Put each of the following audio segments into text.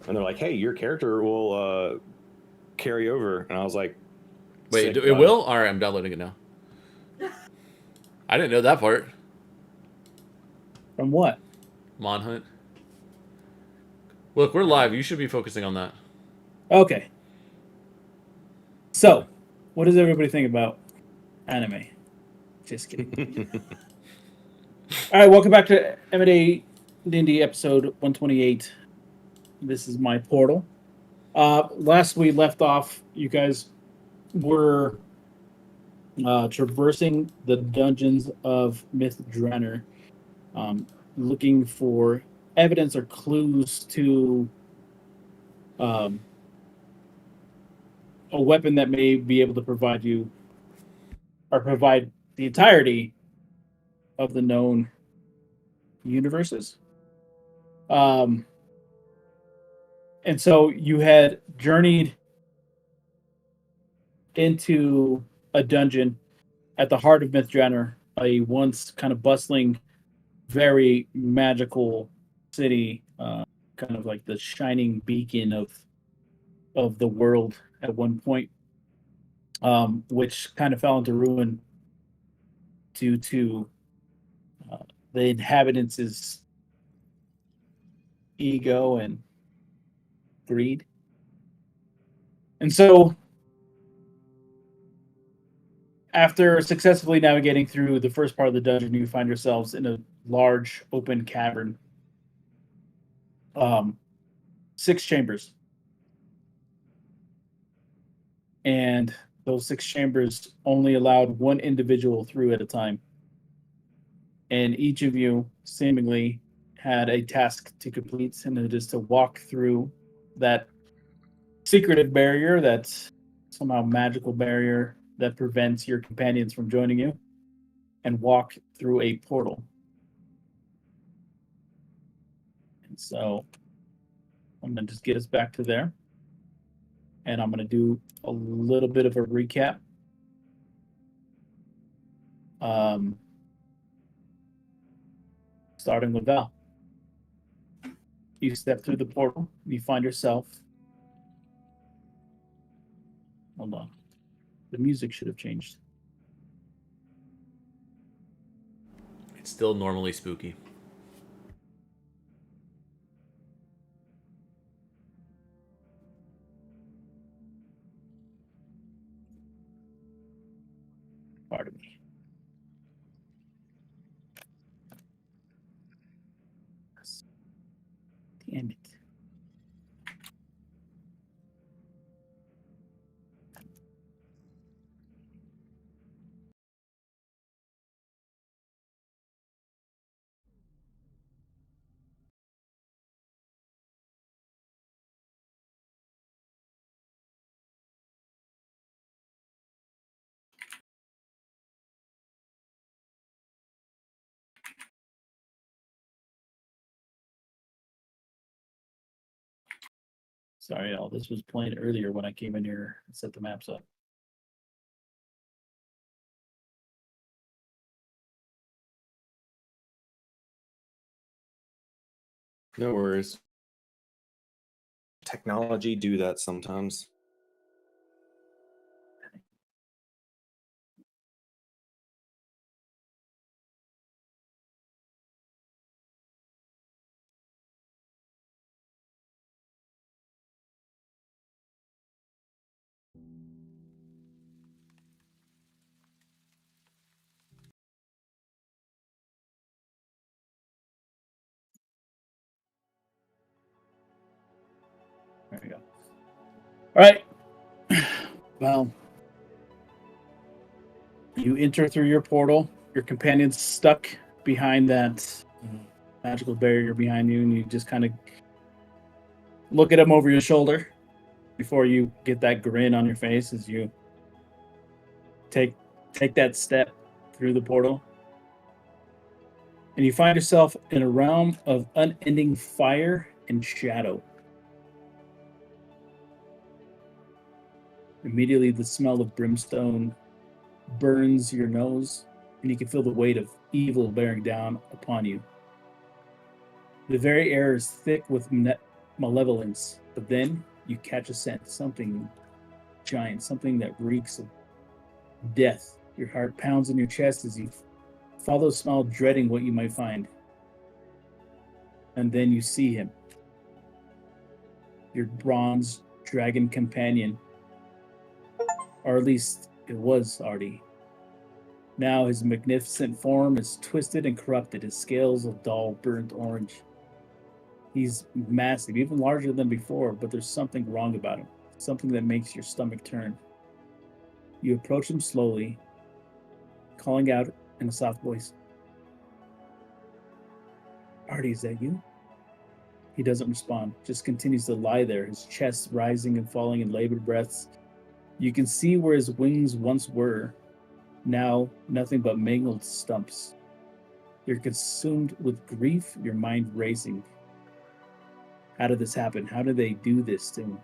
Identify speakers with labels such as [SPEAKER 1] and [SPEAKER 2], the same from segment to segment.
[SPEAKER 1] And they're like, hey, your character will carry over. And I was like,
[SPEAKER 2] Wait,
[SPEAKER 1] sick,
[SPEAKER 2] it
[SPEAKER 1] done.
[SPEAKER 2] will? All right, I'm downloading it now. I didn't know that part.
[SPEAKER 3] From what?
[SPEAKER 2] Mon Hunt. Look, we're live. You should be focusing on that.
[SPEAKER 3] Okay. So, what does everybody think about anime? Just kidding. All right, welcome back to M&A&D&D episode 128. This is my portal. Last we left off, you guys were traversing the dungeons of Myth Drenner, looking for evidence or clues to um, a weapon that may be able to provide you or provide the entirety of the known universes. Um, and so you had journeyed into a dungeon at the heart of Mythdraenor, a once kind of bustling, very magical city, kind of like the shining beacon of the world at one point, which kind of fell into ruin due to uh, the inhabitants' ego and greed. And so, after successfully navigating through the first part of the dungeon, you find yourselves in a large open cavern. Um, 6 chambers. And those 6 chambers only allowed one individual through at a time. And each of you seemingly had a task to complete, and it is to walk through that secretive barrier, that somehow magical barrier that prevents your companions from joining you, and walk through a portal. And so I'm going to just get us back to there. And I'm going to do a little bit of a recap. Starting with Val. You step through the portal. You find yourself. Hold on. The music should have changed.
[SPEAKER 2] It's still normally spooky.
[SPEAKER 3] Pardon me. Damn it. Sorry, y'all. This was playing earlier when I came in here and set the maps up.
[SPEAKER 1] No worries. Technology do that sometimes.
[SPEAKER 3] There we go. All right. Well, you enter through your portal. Your companion's stuck behind that magical barrier behind you, and you just kind of look at him over your shoulder before you get that grin on your face as you take that step through the portal. And you find yourself in a realm of unending fire and shadow. Immediately, the smell of brimstone burns your nose, and you can feel the weight of evil bearing down upon you. The very air is thick with malevolence. But then you catch a scent, something giant, something that reeks of death. Your heart pounds in your chest as you follow the smell, dreading what you might find. And then you see him, your bronze dragon companion. Or at least it was Artie. Now his magnificent form is twisted and corrupted, his scales a dull, burnt orange. He's massive, even larger than before, but there's something wrong about him, something that makes your stomach turn. You approach him slowly, calling out in a soft voice, Artie, is that you? He doesn't respond, just continues to lie there, his chest rising and falling in labored breaths. You can see where his wings once were, now nothing but mangled stumps. You're consumed with grief, your mind racing. How did this happen? How did they do this to him?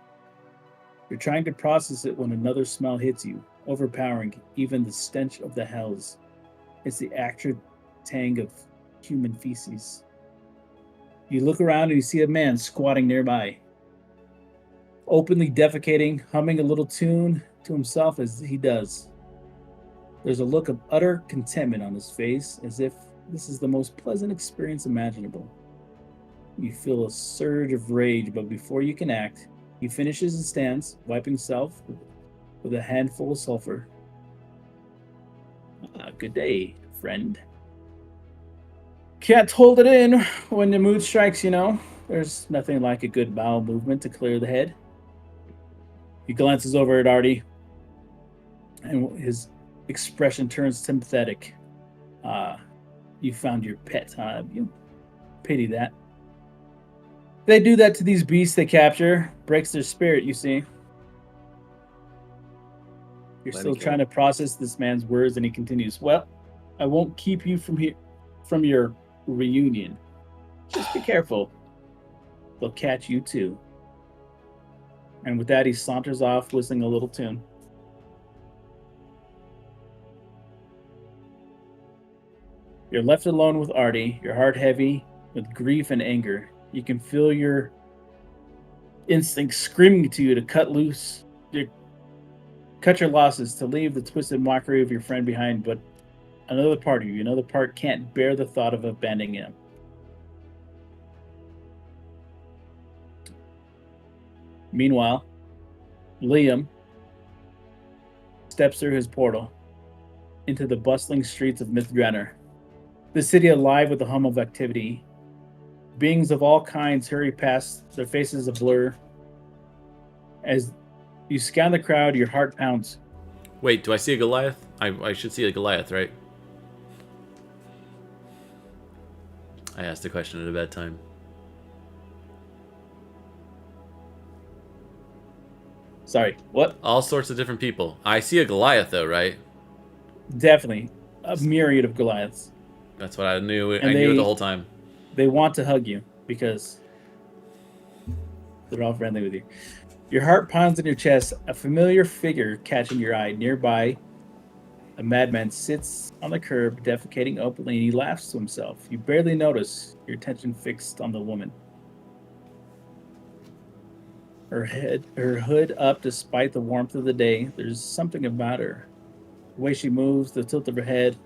[SPEAKER 3] You're trying to process it when another smell hits you, overpowering even the stench of the hells. It's the acrid tang of human feces. You look around and you see a man squatting nearby, openly defecating, humming a little tune to himself as he does. There's a look of utter contentment on his face, as if this is the most pleasant experience imaginable. You feel a surge of rage, but before you can act, he finishes and stands, wiping himself with a handful of sulfur. Good day, friend. Can't hold it in when the mood strikes, you know. There's nothing like a good bowel movement to clear the head. He glances over at Artie, and his expression turns sympathetic. You found your pet, huh? You pity that. They do that to these beasts they capture. Breaks their spirit, you see. You're still trying to process this man's words, and he continues, well, I won't keep you from your reunion. Just be careful. They'll catch you too. And with that, he saunters off, whistling a little tune. You're left alone with Artie, your heart heavy with grief and anger. You can feel your instincts screaming to you to cut loose, cut your losses, to leave the twisted mockery of your friend behind, but another part of you, another part can't bear the thought of abandoning him. Meanwhile, Liam steps through his portal into the bustling streets of Mythdraenor, the city alive with the hum of activity. Beings of all kinds hurry past, their faces a blur. As you scan the crowd, your heart pounds.
[SPEAKER 2] Wait, do I see a Goliath? I should see a Goliath, right? I asked the question at a bad time.
[SPEAKER 3] Sorry, what?
[SPEAKER 2] All sorts of different people. I see a Goliath, though, right?
[SPEAKER 3] Definitely. A myriad of Goliaths.
[SPEAKER 2] That's what I knew. I knew it the whole time.
[SPEAKER 3] They want to hug you because they're all friendly with you. Your heart pounds in your chest, a familiar figure catching your eye. Nearby, a madman sits on the curb, defecating openly, and he laughs to himself. You barely notice, your attention fixed on the woman. Her hood up despite the warmth of the day. There's something about her. The way she moves, the tilt of her head.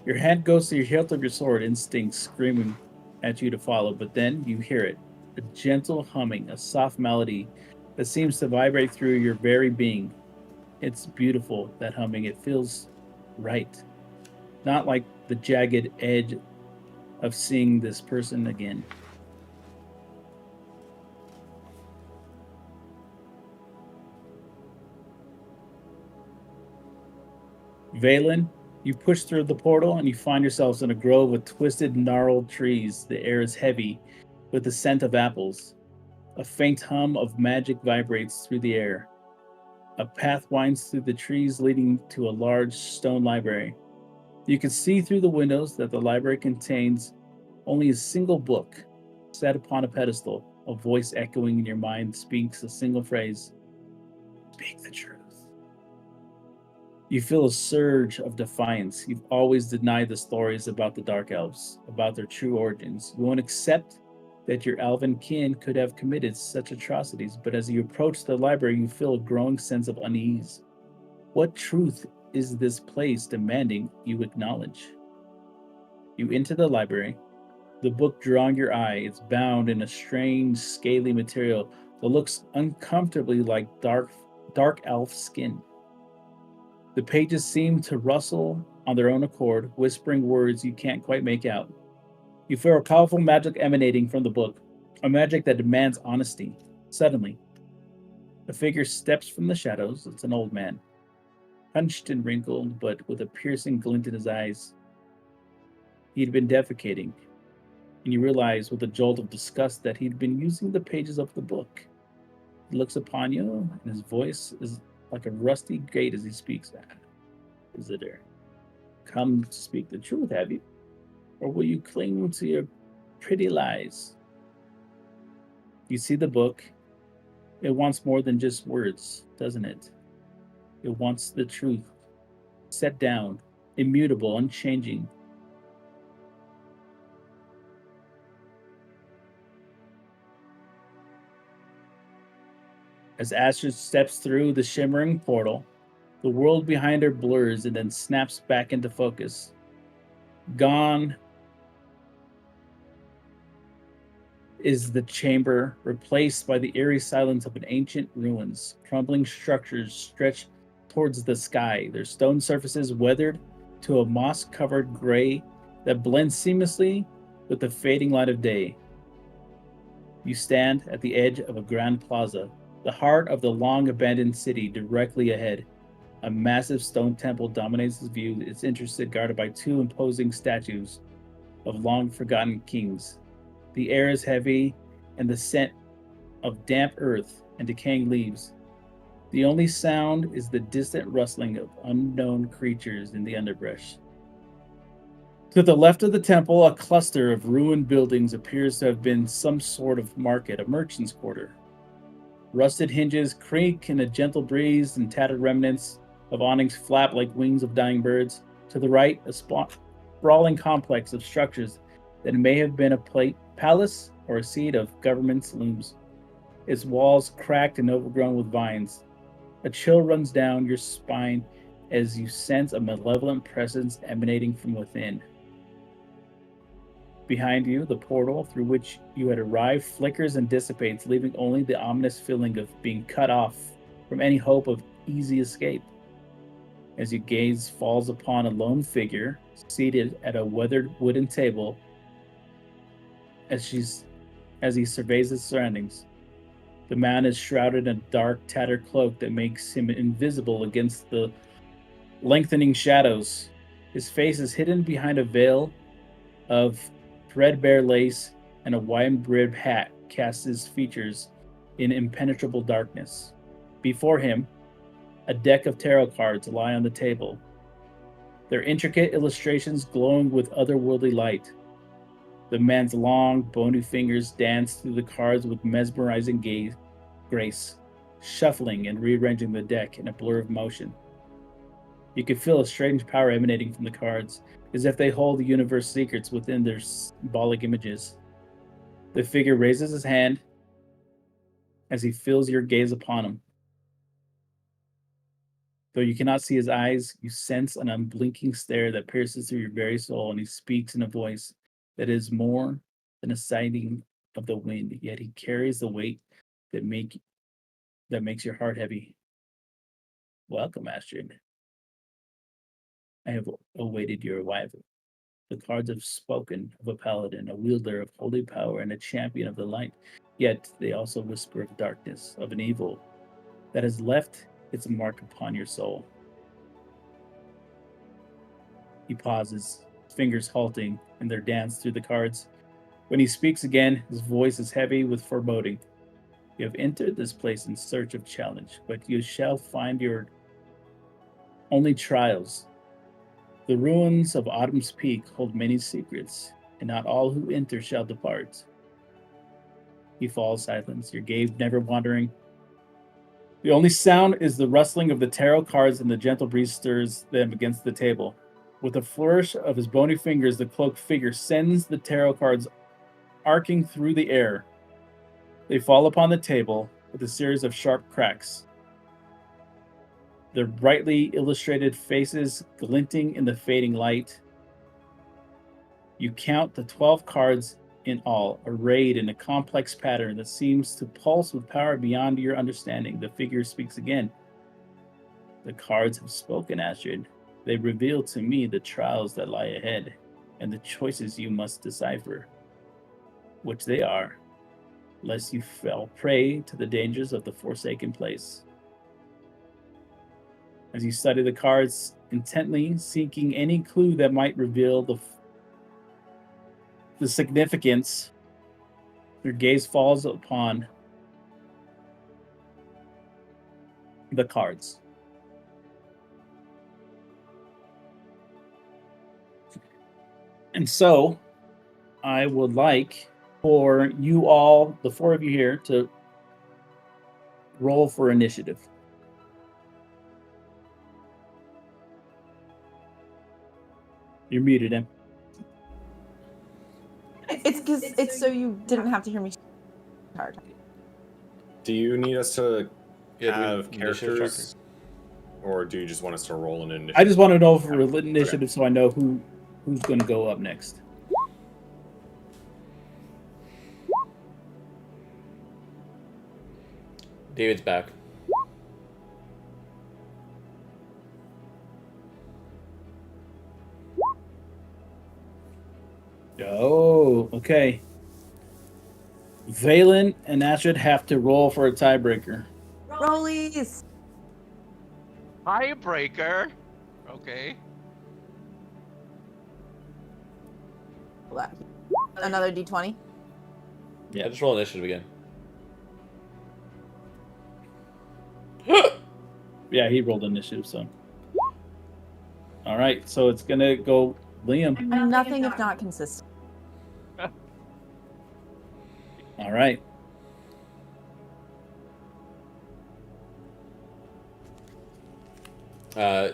[SPEAKER 3] Your hand goes to your hilt of your sword, instinct screaming at you to follow, but then you hear it. A gentle humming, a soft melody that seems to vibrate through your very being. It's beautiful, that humming. It feels right. Not like the jagged edge of seeing this person again. Valen, you push through the portal and you find yourselves in a grove of twisted, gnarled trees. The air is heavy with the scent of apples. A faint hum of magic vibrates through the air. A path winds through the trees leading to a large stone library. You can see through the windows that the library contains only a single book set upon a pedestal. A voice echoing in your mind speaks a single phrase. Speak the truth. You feel a surge of defiance. You've always denied the stories about the Dark Elves, about their true origins. You won't accept that your elven kin could have committed such atrocities, but as you approach the library, you feel a growing sense of unease. What truth is this place demanding you acknowledge? You enter the library. The book drawing your eye is bound in a strange, scaly material that looks uncomfortably like dark elf skin. The pages seem to rustle on their own accord, whispering words you can't quite make out. You feel a powerful magic emanating from the book, a magic that demands honesty. Suddenly, a figure steps from the shadows. It's an old man, hunched and wrinkled, but with a piercing glint in his eyes. He'd been defecating, and you realize with a jolt of disgust that he'd been using the pages of the book. He looks upon you, and his voice is like a rusty grate as he speaks. Visitor, come to speak the truth, have you? Or will you cling to your pretty lies? You see the book. It wants more than just words, doesn't it? It wants the truth, set down, immutable, unchanging. As Astrid steps through the shimmering portal, the world behind her blurs and then snaps back into focus. Gone is the chamber, replaced by the eerie silence of an ancient ruins. Crumbling structures stretch towards the sky, their stone surfaces weathered to a moss-covered gray that blends seamlessly with the fading light of day. You stand at the edge of a grand plaza, the heart of the long-abandoned city directly ahead. A massive stone temple dominates the view, its entrance guarded by two imposing statues of long-forgotten kings. The air is heavy, and the scent of damp earth and decaying leaves. The only sound is the distant rustling of unknown creatures in the underbrush. To the left of the temple, a cluster of ruined buildings appears to have been some sort of market, a merchant's quarter. Rusted hinges creak in a gentle breeze, and tattered remnants of awnings flap like wings of dying birds. To the right, a sprawling complex of structures that may have been a palace or a seat of government's looms. Its walls cracked and overgrown with vines. A chill runs down your spine as you sense a malevolent presence emanating from within. Behind you, the portal through which you had arrived flickers and dissipates, leaving only the ominous feeling of being cut off from any hope of easy escape. As your gaze falls upon a lone figure seated at a weathered wooden table, as he surveys his surroundings. The man is shrouded in a dark, tattered cloak that makes him invisible against the lengthening shadows. His face is hidden behind a veil of threadbare lace, and a wide-brimmed hat casts his features in impenetrable darkness. Before him, a deck of tarot cards lie on the table, their intricate illustrations glowing with otherworldly light. The man's long, bony fingers dance through the cards with mesmerizing grace, shuffling and rearranging the deck in a blur of motion. You can feel a strange power emanating from the cards, as if they hold the universe's secrets within their symbolic images. The figure raises his hand as he feels your gaze upon him. Though you cannot see his eyes, you sense an unblinking stare that pierces through your very soul, and he speaks in a voice that is more than a sighing of the wind, yet he carries the weight that makes your heart heavy. Welcome, Astrid. I have awaited your arrival. The cards have spoken of a paladin, a wielder of holy power, and a champion of the light. Yet they also whisper of darkness, of an evil that has left its mark upon your soul. He pauses, his fingers halting in their dance through the cards. When he speaks again, his voice is heavy with foreboding. You have entered this place in search of challenge, but you shall find your only trials. The ruins of Autumn's Peak hold many secrets, and not all who enter shall depart. He falls silent, your gaze never wandering. The only sound is the rustling of the tarot cards, and the gentle breeze stirs them against the table. With a flourish of his bony fingers, the cloaked figure sends the tarot cards arcing through the air. They fall upon the table with a series of sharp cracks. Their brightly illustrated faces glinting in the fading light. You count the 12 cards in all, arrayed in a complex pattern that seems to pulse with power beyond your understanding. The figure speaks again. The cards have spoken, Astrid. They reveal to me the trials that lie ahead and the choices you must decipher, which they are, lest you fall prey to the dangers of the Forsaken Place. As you study the cards intently, seeking any clue that might reveal the significance, your gaze falls upon the cards. And so, I would like for you all, the four of you here, to roll for initiative. You're muted, Em.
[SPEAKER 4] It's so you didn't have to hear me hard.
[SPEAKER 1] Do you need us to
[SPEAKER 2] Yeah, do we
[SPEAKER 1] have
[SPEAKER 2] have initiative
[SPEAKER 1] characters, or do you just want us to roll an initiative?
[SPEAKER 3] I just want to know for initiative so I know who's going to go up next.
[SPEAKER 2] David's back.
[SPEAKER 3] Oh, okay. Valen and Astrid have to roll for a tiebreaker.
[SPEAKER 4] Rollies.
[SPEAKER 5] Tiebreaker. Okay.
[SPEAKER 4] Another D20.
[SPEAKER 2] Yeah, just roll initiative again.
[SPEAKER 3] Yeah, he rolled initiative, so. All right, so it's going to go Liam.
[SPEAKER 4] I'm nothing if not consistent.
[SPEAKER 3] All right.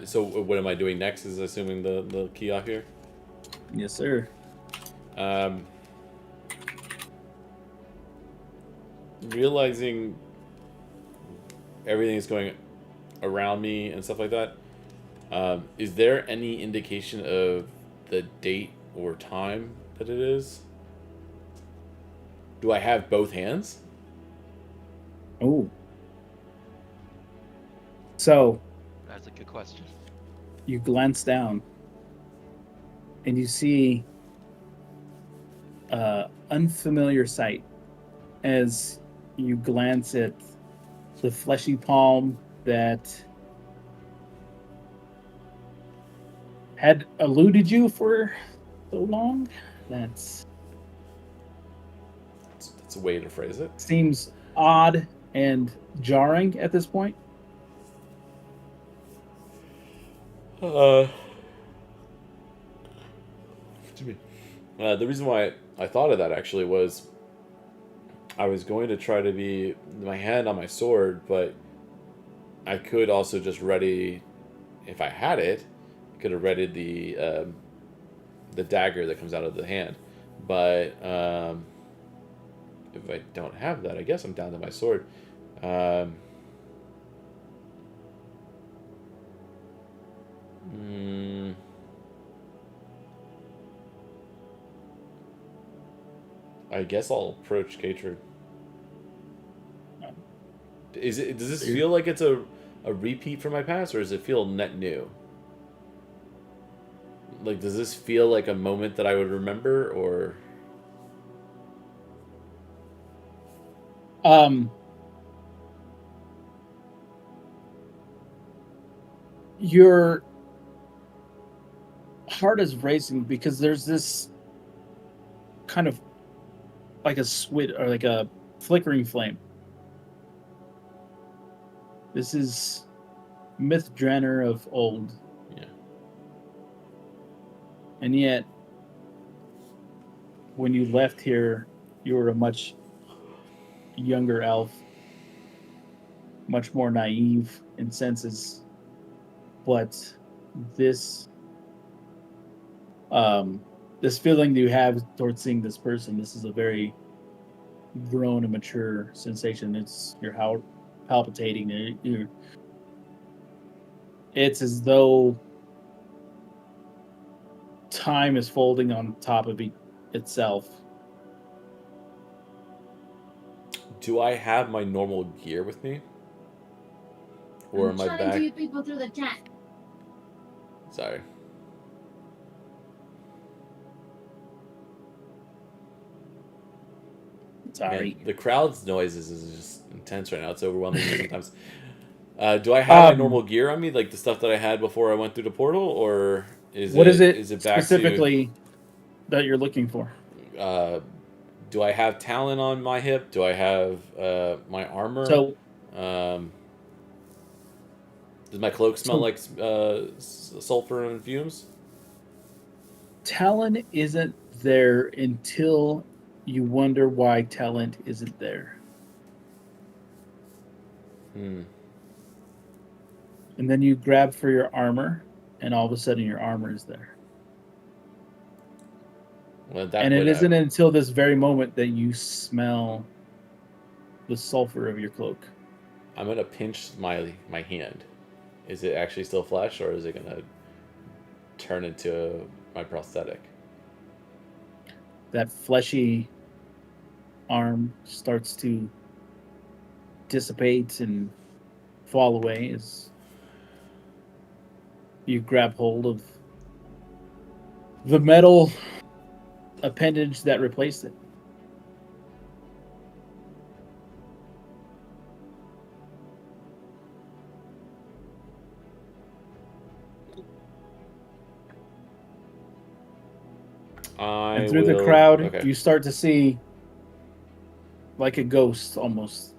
[SPEAKER 2] So what am I doing next is assuming the key off here.
[SPEAKER 3] Yes, sir.
[SPEAKER 2] Realizing everything is going around me and stuff like that, is there any indication of the date or time that it is? Do I have both hands?
[SPEAKER 3] Oh. So,
[SPEAKER 5] That's a good question.
[SPEAKER 3] you glance down and you see unfamiliar sight as you glance at the fleshy palm that had eluded you for so long. That's
[SPEAKER 2] a way to phrase it.
[SPEAKER 3] Seems odd and jarring at this point.
[SPEAKER 2] Excuse me. The reason why I thought of that actually was I was going to try to be my hand on my sword, but I could also just ready, if I had it, I could have readied the dagger that comes out of the hand. But if I don't have that, I guess I'm down to my sword. I guess I'll approach Katrin. Does this feel like it's a repeat from my past, or does it feel net new? Like, does this feel like a moment that I would remember, or?
[SPEAKER 3] Your heart is racing because there's this kind of like a squid or like a flickering flame. This is Myth Drenner of old.
[SPEAKER 2] Yeah.
[SPEAKER 3] And yet, when you left here, you were a much younger elf, much more naive in senses. But this this feeling you have towards seeing this person. This is a very grown and mature sensation. You're how palpitating. It's as though time is folding on top of itself.
[SPEAKER 2] Do I have my normal gear with me? Or am I back?
[SPEAKER 6] To you people through the chat.
[SPEAKER 2] Sorry.
[SPEAKER 3] Sorry.
[SPEAKER 2] Man, the crowd's noises is just intense right now. It's overwhelming me sometimes. Do I have my normal gear on me, like the stuff that I had before I went through the portal, or is it back
[SPEAKER 3] specifically that you're looking for?
[SPEAKER 2] Do I have talon on my hip? Do I have my armor?
[SPEAKER 3] So,
[SPEAKER 2] does my cloak smell like sulfur and fumes?
[SPEAKER 3] talent isn't there until you wonder why talent isn't there. And then you grab for your armor, and all of a sudden your armor is there.
[SPEAKER 2] Well,
[SPEAKER 3] and it isn't until this very moment that you smell the sulfur of your cloak.
[SPEAKER 2] I'm gonna pinch my hand. Is it actually still flesh, or is it gonna turn into my prosthetic?
[SPEAKER 3] That fleshy arm starts to dissipate and fall away as you grab hold of the metal appendage that replaced it. And through the crowd, you start to see, like a ghost almost,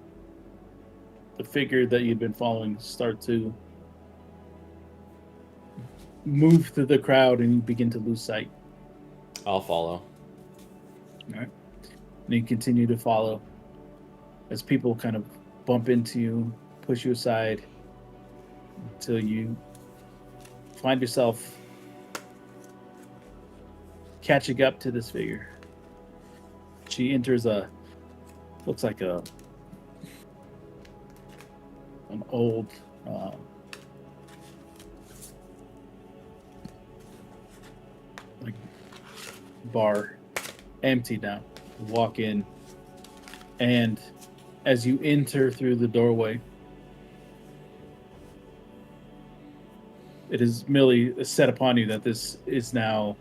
[SPEAKER 3] the figure that you'd been following start to move through the crowd, and you begin to lose sight.
[SPEAKER 2] I'll follow.
[SPEAKER 3] All right. And you continue to follow as people kind of bump into you, push you aside, until you find yourself catching up to this figure. She enters looks like an old like bar, empty now. Walk in, and as you enter through the doorway, it is merely set upon you that this is now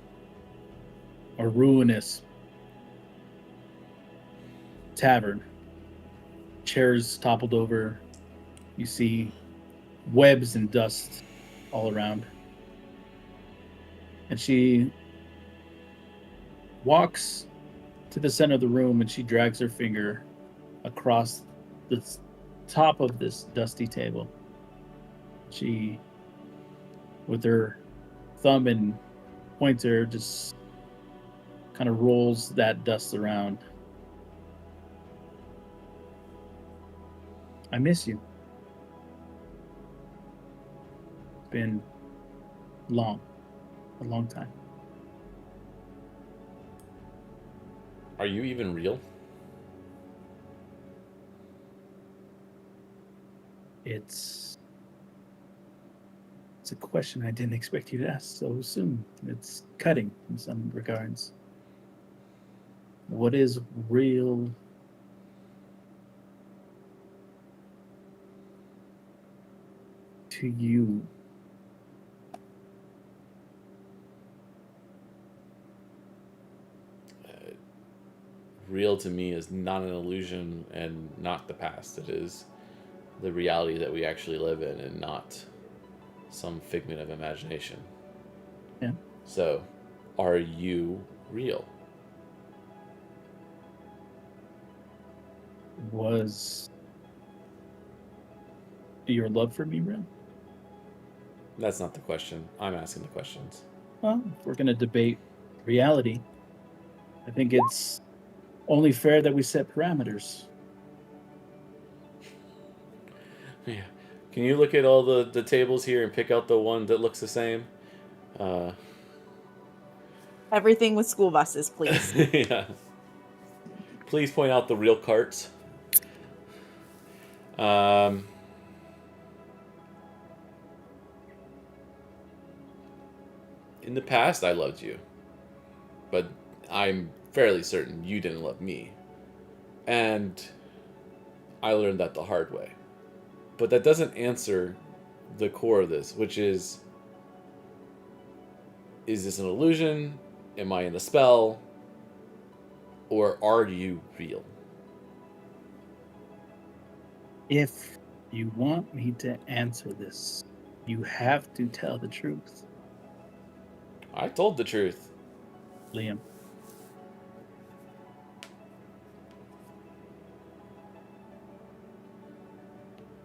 [SPEAKER 3] a ruinous tavern. Chairs toppled over. You see webs and dust all around. And she walks to the center of the room, and she drags her finger across the top of this dusty table. She, with her thumb and pointer, just kind of rolls that dust around. I miss you. It's been a long time.
[SPEAKER 2] Are you even real?
[SPEAKER 3] It's a question I didn't expect you to ask so soon. It's cutting in some regards. What is real to you?
[SPEAKER 2] Real to me is not an illusion and not the past. It is the reality that we actually live in, and not some figment of imagination.
[SPEAKER 3] Yeah.
[SPEAKER 2] So, are you real?
[SPEAKER 3] Was your love for me real?
[SPEAKER 2] That's not the question. I'm asking the questions.
[SPEAKER 3] Well, if we're going to debate reality, I think it's only fair that we set parameters.
[SPEAKER 2] Yeah. Can you look at all the tables here and pick out the one that looks the same?
[SPEAKER 4] Everything with school buses, please.
[SPEAKER 2] Yeah. Please point out the real carts. In the past, I loved you, but I'm fairly certain you didn't love me. And I learned that the hard way. But that doesn't answer the core of this, which is this an illusion? Am I in a spell? Or are you real?
[SPEAKER 3] If you want me to answer this, you have to tell the truth,
[SPEAKER 2] I told the truth.
[SPEAKER 3] Liam.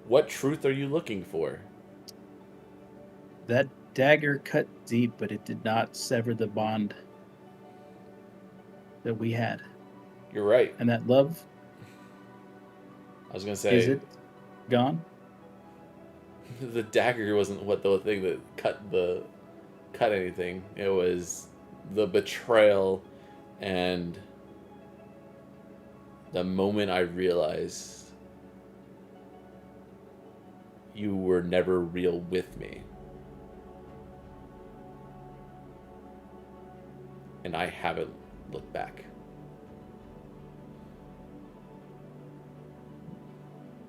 [SPEAKER 2] What truth are you looking for?
[SPEAKER 3] That dagger cut deep, but it did not sever the bond that we had.
[SPEAKER 2] You're right.
[SPEAKER 3] And that love,
[SPEAKER 2] I was gonna say,
[SPEAKER 3] is it gone?
[SPEAKER 2] the dagger wasn't what the thing that cut anything. It was the betrayal and the moment I realized you were never real with me. And I haven't looked back.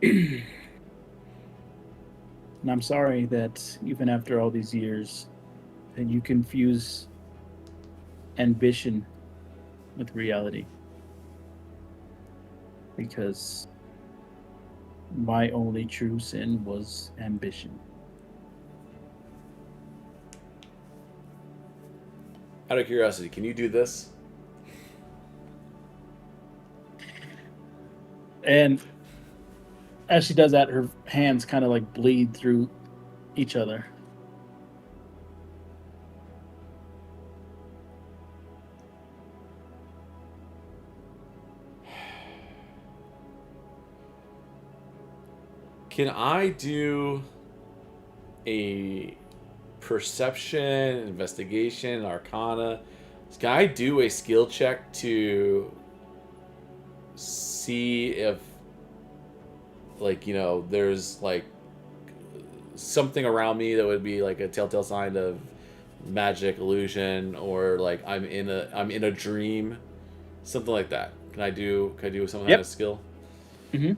[SPEAKER 3] And I'm sorry that even after all these years, that you confuse ambition with reality. Because my only true sin was ambition.
[SPEAKER 2] Out of curiosity, can you do this?
[SPEAKER 3] And as she does that, her hands kind of like bleed through each other.
[SPEAKER 2] Can I do a perception, investigation, arcana? Can I do a skill check to see if, like, you know, there's like something around me that would be like a telltale sign of magic, illusion, or like I'm in a dream, something like that? Can I do some kind of skill?
[SPEAKER 3] Mm-hmm.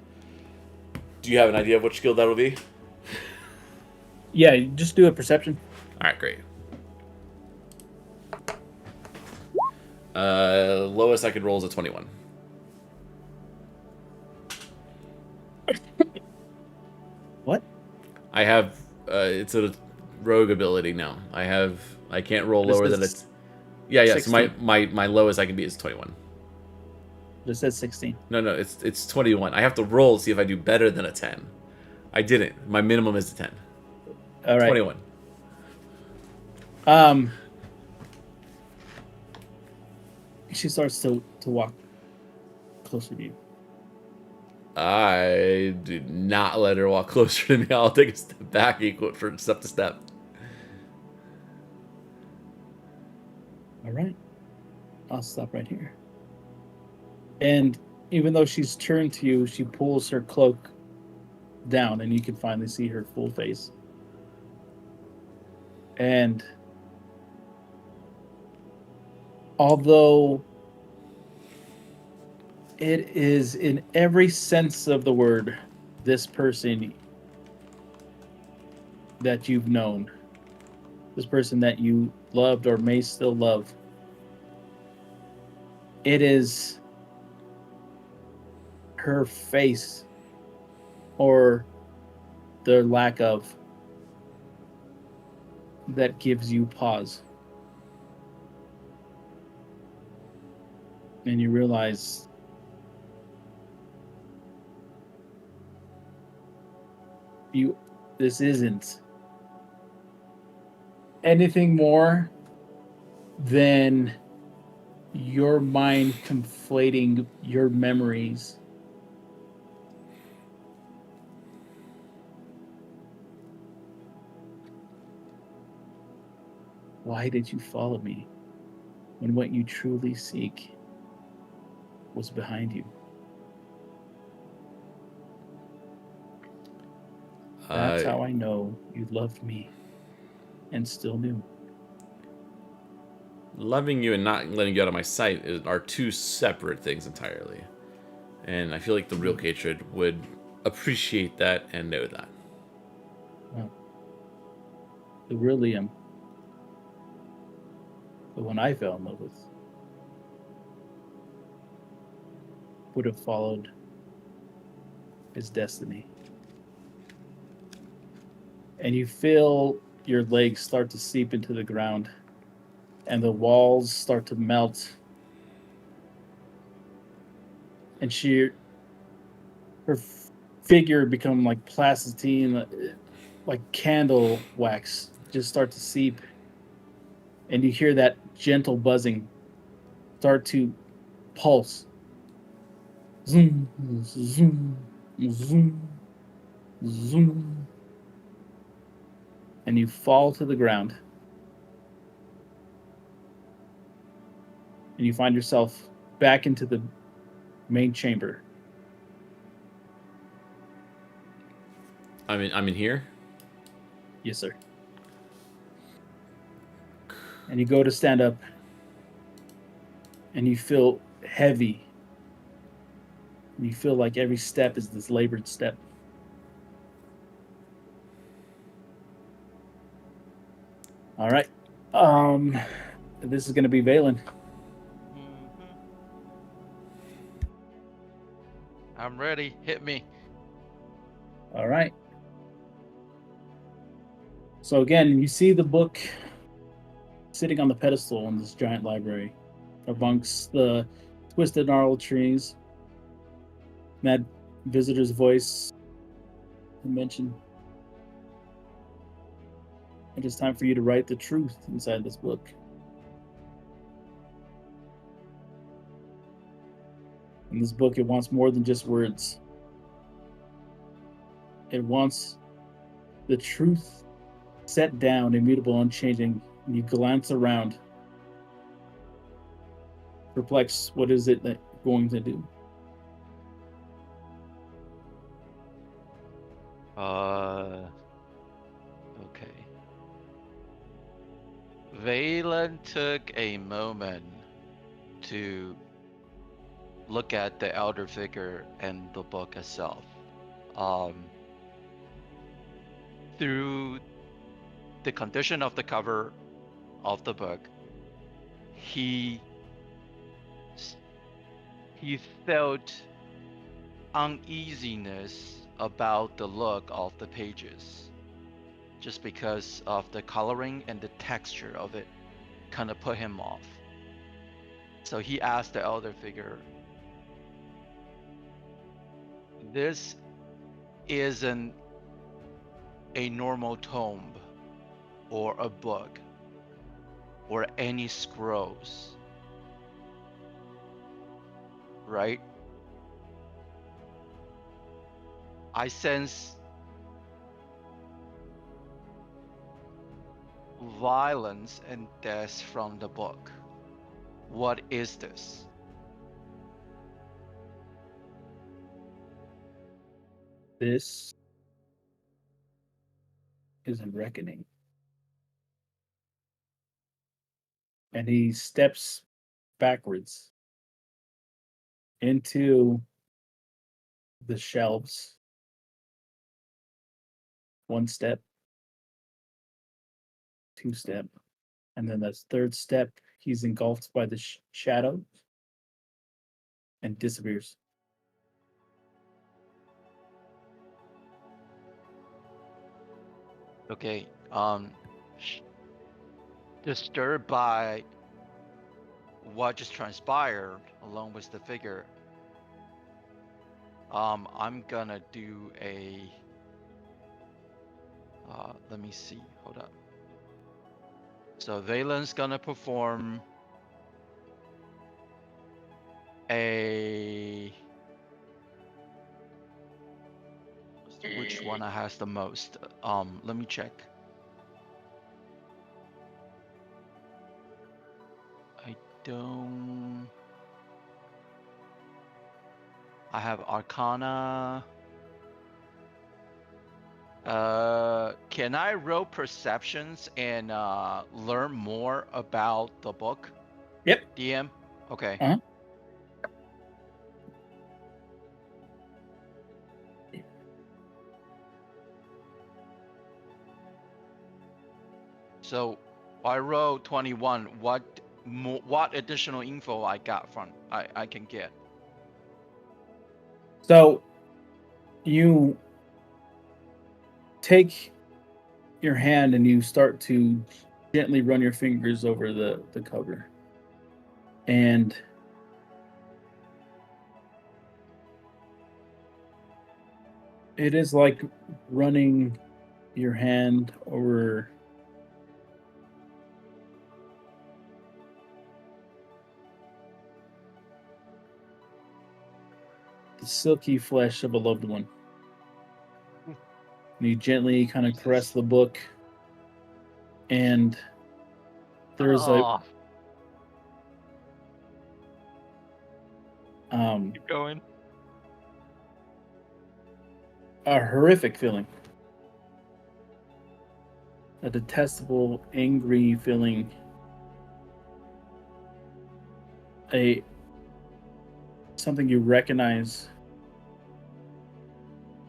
[SPEAKER 2] Do you have an idea of which skill that'll be?
[SPEAKER 3] Yeah, you just do a perception.
[SPEAKER 2] All right, great. Lowest I could roll is a 21.
[SPEAKER 3] What?
[SPEAKER 2] I have it's a rogue ability now. I can't roll lower than it. Yeah. So my lowest I can be is 21.
[SPEAKER 3] It says 16.
[SPEAKER 2] No, it's 21. I have to roll to see if I do better than a 10. I didn't. My minimum is a 10.
[SPEAKER 3] All right.
[SPEAKER 2] 21.
[SPEAKER 3] She starts to walk closer to you.
[SPEAKER 2] I do not let her walk closer to me. I'll take a step back, equal for step to step.
[SPEAKER 3] All right. I'll stop right here. And even though she's turned to you, she pulls her cloak down and you can finally see her full face. And although it is in every sense of the word this person that you've known, this person that you loved or may still love, it is her face or their lack of that gives you pause. And you realize this isn't anything more than your mind conflating your memories why did you follow me? when what you truly seek was behind you. That's how I know you loved me and still do.
[SPEAKER 2] Loving you and not letting you out of my sight are two separate things entirely. And I feel like the real Katrid would appreciate that and know that.
[SPEAKER 3] Well, the real Liam, the one I fell in love with, would have followed his destiny. And you feel your legs start to seep into the ground, and the walls start to melt. And her figure become like plasticine, like candle wax, just start to seep. And you hear that gentle buzzing start to pulse. Zoom, zoom, zoom, zoom. And you fall to the ground. And you find yourself back into the main chamber.
[SPEAKER 2] I'm in here.
[SPEAKER 3] Yes, sir. And you go to stand up, and you feel heavy. And you feel like every step is this labored step. All right. This is going to be Valen.
[SPEAKER 5] I'm ready. Hit me.
[SPEAKER 3] All right. So again, you see the book sitting on the pedestal in this giant library, amongst the twisted gnarled trees. That visitor's voice mentioned. It is time for you to write the truth inside this book. In this book, it wants more than just words. It wants the truth set down, immutable, unchanging. And you glance around, perplexed. What is it that you're going to do?
[SPEAKER 5] Okay. Valen took a moment to look at the elder figure and the book itself. Through the condition of the cover of the book, he felt uneasiness about the look of the pages, just because of the coloring and the texture of it kind of put him off. So he asked the elder figure, this isn't a normal tome or a book or any scrolls, right? I sense violence and death from the book. What is this?
[SPEAKER 3] This is a reckoning. And he steps backwards into the shelves. One step, two step, and then that third step, he's engulfed by the shadow and disappears.
[SPEAKER 5] Okay, disturbed by what just transpired along with the figure, I'm gonna do a, let me see, hold up. So Valen's gonna perform a, which one has the most? Let me check. I don't. I have Arcana. Can I roll perceptions and learn more about the book?
[SPEAKER 3] Yep.
[SPEAKER 5] DM? Okay.
[SPEAKER 3] Uh-huh.
[SPEAKER 5] So I rolled 21. What additional info I got from I can get?
[SPEAKER 3] So you take your hand and you start to gently run your fingers over the cover. And it is like running your hand over the silky flesh of a loved one. And you gently kind of caress the book, and there's
[SPEAKER 5] Oh, keep going.
[SPEAKER 3] a horrific feeling, a detestable, angry feeling, a something you recognize.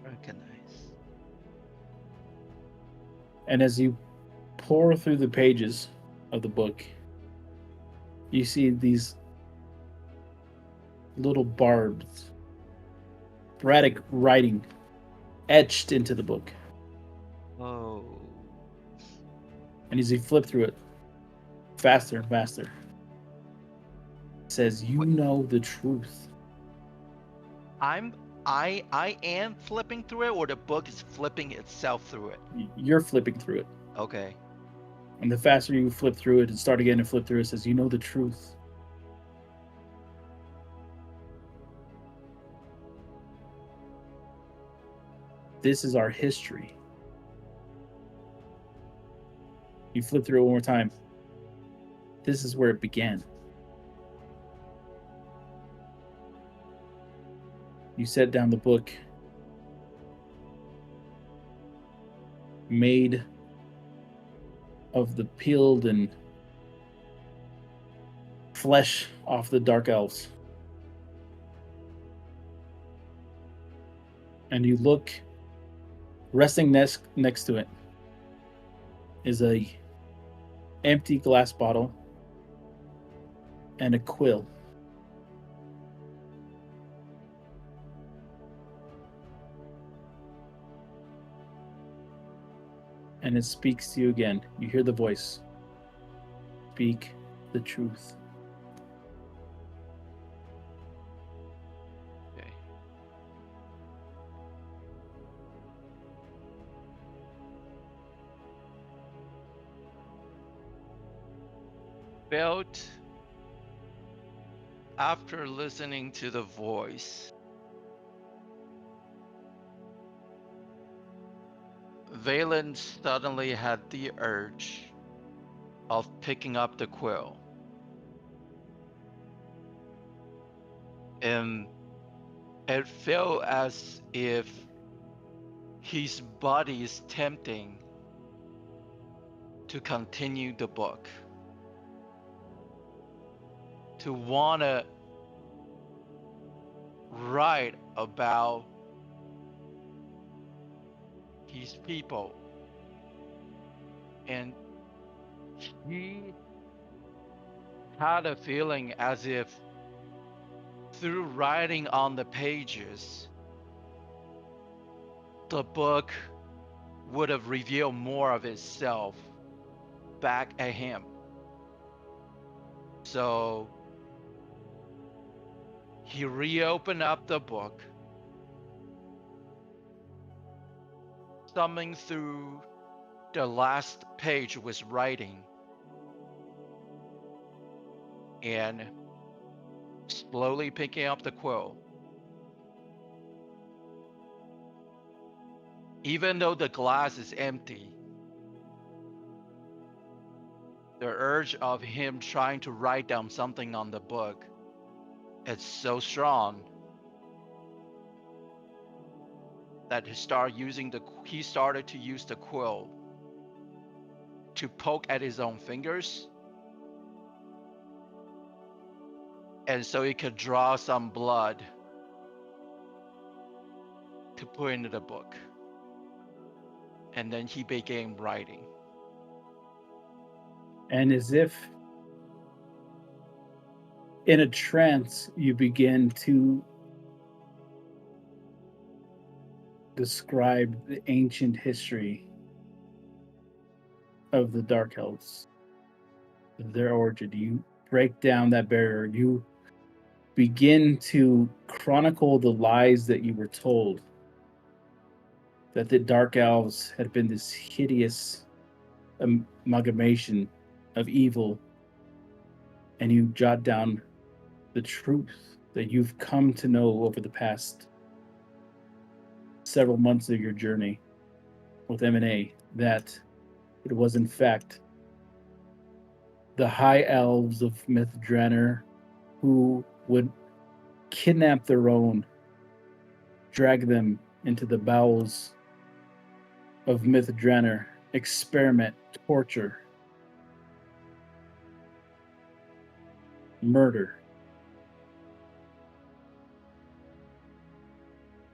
[SPEAKER 5] Recognize.
[SPEAKER 3] And as you pour through the pages of the book, you see these little barbs, erratic writing etched into the book.
[SPEAKER 5] Oh.
[SPEAKER 3] And as you flip through it, faster and faster, it says, "You know the truth."
[SPEAKER 5] I am flipping through it, or the book is flipping itself through it.
[SPEAKER 3] You're flipping through it.
[SPEAKER 5] Okay.
[SPEAKER 3] And the faster you flip through it and start again and flip through it, says, "You know the truth. This is our history." You flip through it one more time. This is where it began. You set down the book, made of the peeled and flesh off the dark elves. And you look, resting next to it is a empty glass bottle and a quill. And it speaks to you again. You hear the voice. Speak the truth.
[SPEAKER 5] Okay. Felt after listening to the voice, Valen suddenly had the urge of picking up the quill. And it felt as if his body is tempting to continue the book, to wanna write about his people. And he had a feeling as if through writing on the pages, the book would have revealed more of itself back at him. So he reopened up the book, thumbing through the last page was writing, and slowly picking up the quill. Even though the glass is empty, The urge of him trying to write down something on the book, it's so strong that he started to use the quill to poke at his own fingers, and so he could draw some blood to put into the book. And then he began writing.
[SPEAKER 3] And as if in a trance, you begin to describe the ancient history of the Dark Elves, their origin. You break down that barrier. You begin to chronicle the lies that you were told, that the Dark Elves had been this hideous amalgamation of evil, and you jot down the truth that you've come to know over the past several months of your journey with M&A, that it was in fact the High Elves of Mythdraenor who would kidnap their own, drag them into the bowels of Mythdraenor, experiment, torture, murder.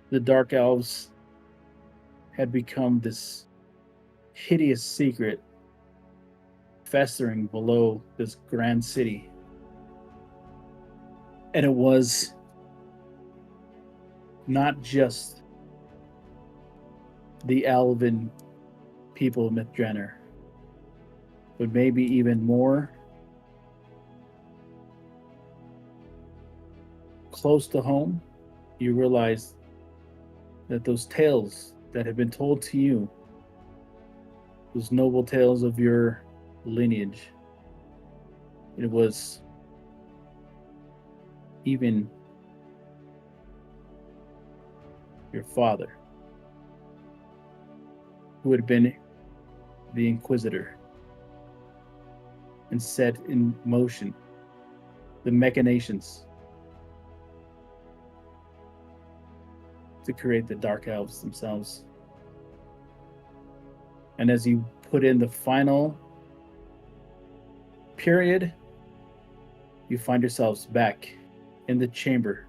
[SPEAKER 3] The Dark Elves had become this hideous secret festering below this grand city. And it was not just the elven people of Mythdraenor, but maybe even more close to home. You realize that those tales that have been told to you, those noble tales of your lineage, it was even your father who had been the Inquisitor and set in motion the machinations to create the Dark Elves themselves. And as you put in the final period, you find yourselves back in the chamber.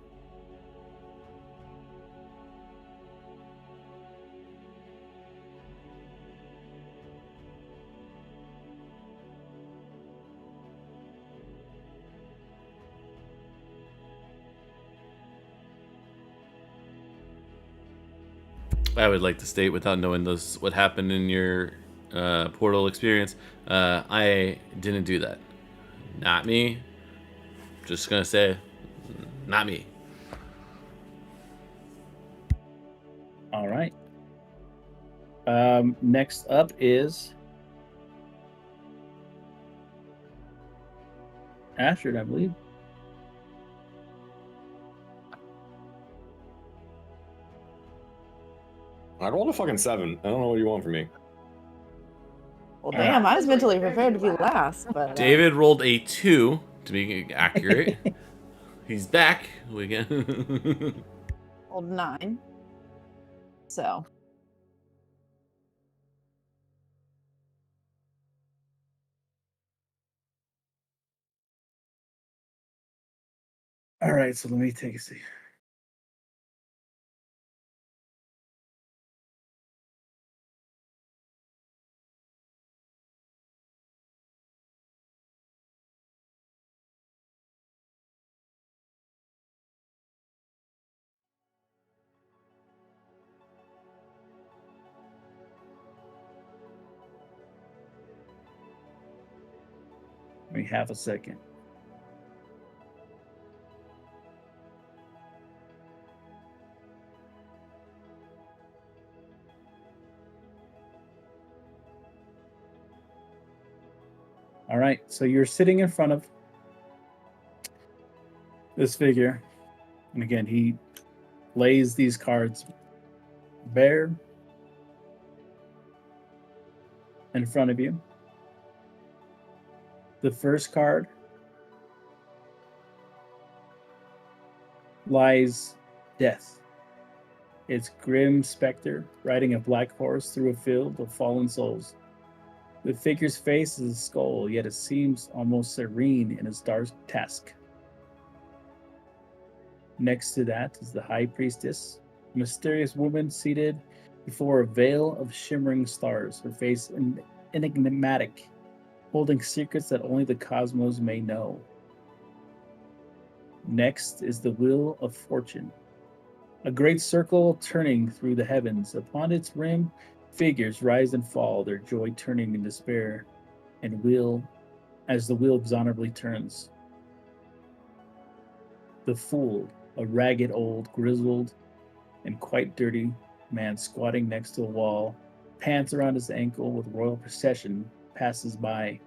[SPEAKER 2] I would like to state, without knowing this, what happened in your portal experience, I didn't do that. Not me. Just gonna say, not me.
[SPEAKER 3] All right. Next up is Astrid, I believe.
[SPEAKER 1] I rolled a fucking 7. I don't know what you want from me.
[SPEAKER 4] Well, damn, I was mentally prepared to be last, but
[SPEAKER 2] David rolled a 2 to be accurate. He's back. We can.
[SPEAKER 4] rolled 9. So
[SPEAKER 3] All right, so let me take a seat. Give me half a second. All right, so you're sitting in front of this figure, and again, he lays these cards bare in front of you. The first card lies death. Its grim specter riding a black horse through a field of fallen souls. The figure's face is a skull, yet it seems almost serene in its dark task. Next to that is the High Priestess, a mysterious woman seated before a veil of shimmering stars, her face enigmatic, holding secrets that only the cosmos may know. Next is the Wheel of Fortune, a great circle turning through the heavens. Upon its rim, figures rise and fall, their joy turning in despair, and as the wheel exonerably turns. The Fool, a ragged old, grizzled, and quite dirty man squatting next to a wall, pants around his ankle with royal procession, passes by.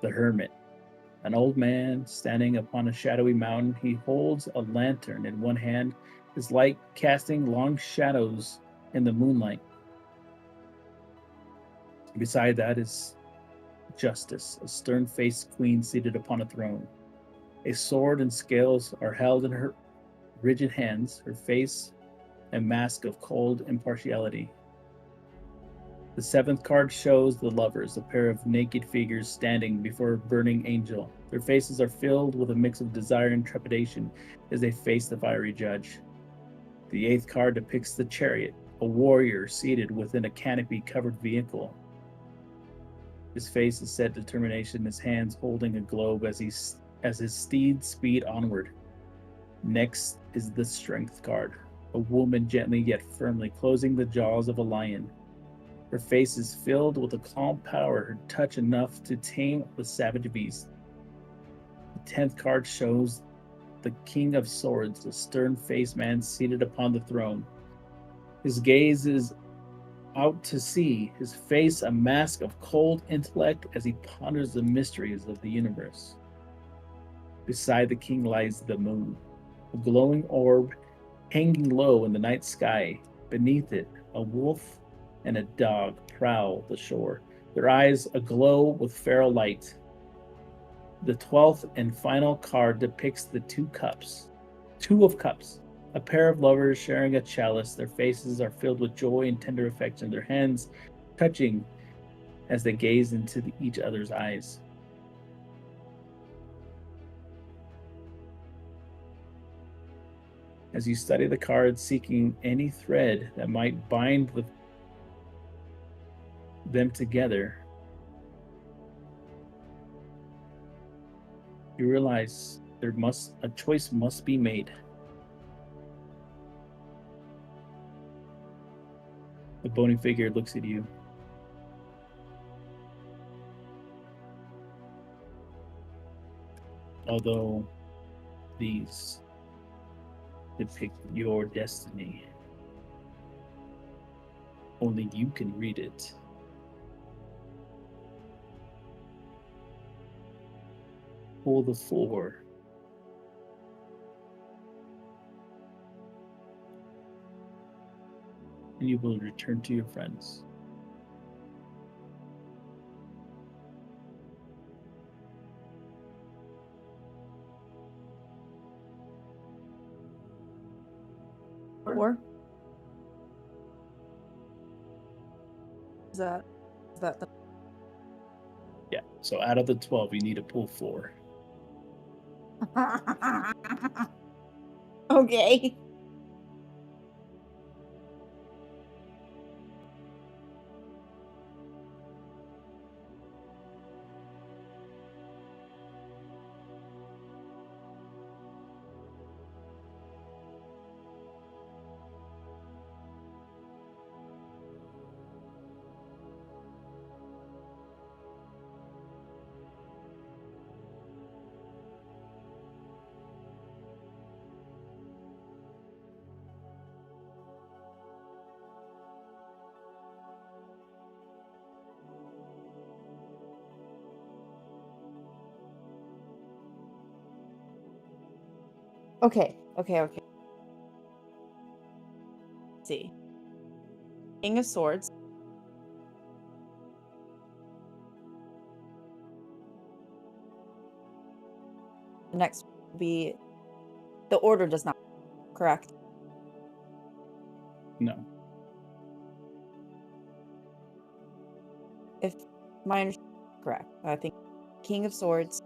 [SPEAKER 3] The Hermit, an old man standing upon a shadowy mountain, he holds a lantern in one hand, his light casting long shadows in the moonlight. Beside that is Justice, a stern-faced queen seated upon a throne. A sword and scales are held in her rigid hands, her face a mask of cold impartiality. The seventh card shows the lovers, a pair of naked figures standing before a burning angel. Their faces are filled with a mix of desire and trepidation as they face the fiery judge. The eighth card depicts the chariot, a warrior seated within a canopy-covered vehicle. His face is set determination, his hands holding a globe as his steeds speed onward. Next is the Strength card, a woman gently yet firmly closing the jaws of a lion. Her face is filled with a calm power, her touch enough to tame the savage beast. The 10th card shows the King of Swords, a stern-faced man seated upon the throne. His gaze is out to sea, his face a mask of cold intellect as he ponders the mysteries of the universe. Beside the king lies the moon, a glowing orb hanging low in the night sky. Beneath it, a wolf and a dog prowl the shore, their eyes aglow with feral light. The 12th and final card depicts the two of cups, a pair of lovers sharing a chalice. Their faces are filled with joy and tender affection, their hands touching as they gaze into each other's eyes. As you study the cards, seeking any thread that might bind them together, you realize a choice must be made. The bony figure looks at you. Although these depict your destiny, only you can read it. Pull the 4. And you will return to your friends.
[SPEAKER 4] Four. Is that the
[SPEAKER 3] Yeah, so out of the 12, you need to pull 4.
[SPEAKER 4] Okay. Okay. Let's see. King of Swords. next will be the order does not, correct?
[SPEAKER 3] No.
[SPEAKER 4] If my understanding is correct, I think King of Swords,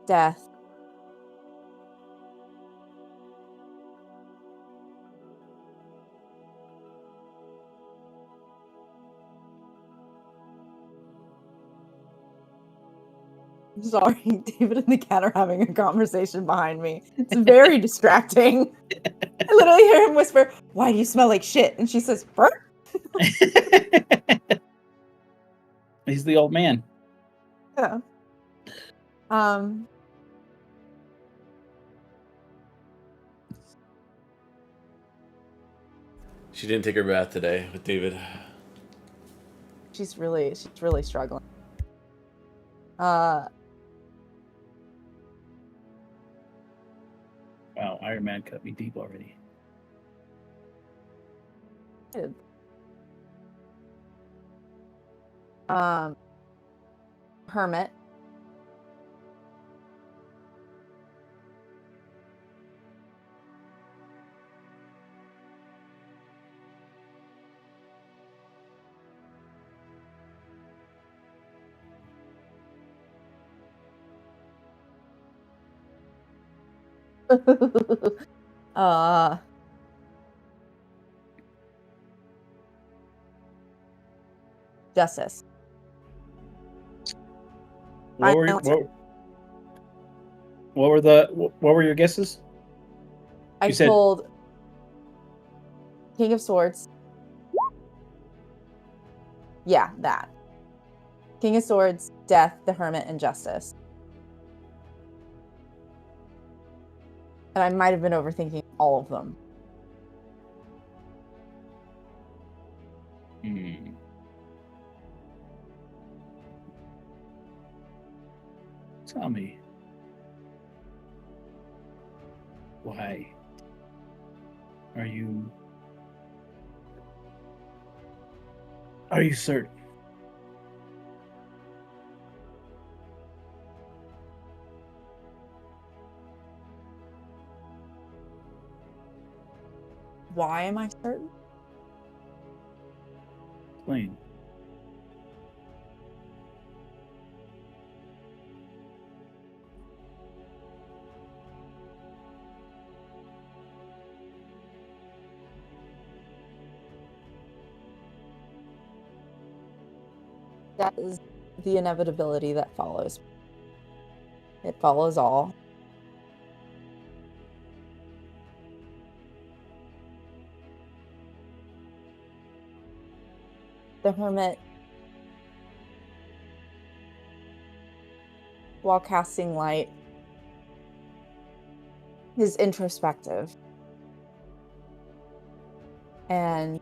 [SPEAKER 4] Death, sorry, David and the cat are having a conversation behind me. It's very distracting. I literally hear him whisper, "Why do you smell like shit?" And she says, "Burp."
[SPEAKER 3] He's the old man.
[SPEAKER 4] Yeah.
[SPEAKER 2] She didn't take her bath today with David.
[SPEAKER 4] She's really struggling.
[SPEAKER 3] Wow, Iron Man cut me deep already.
[SPEAKER 4] Hermit. Justice.
[SPEAKER 3] What were your guesses?
[SPEAKER 4] I
[SPEAKER 3] You said-
[SPEAKER 4] told King of Swords. Yeah, that. King of Swords, Death, the Hermit, and Justice. And I might have been overthinking all of them.
[SPEAKER 3] Tell me. Why are you certain?
[SPEAKER 4] Why am I certain?
[SPEAKER 3] Explain.
[SPEAKER 4] That is the inevitability that follows. It follows all. The Hermit, while casting light, is introspective. And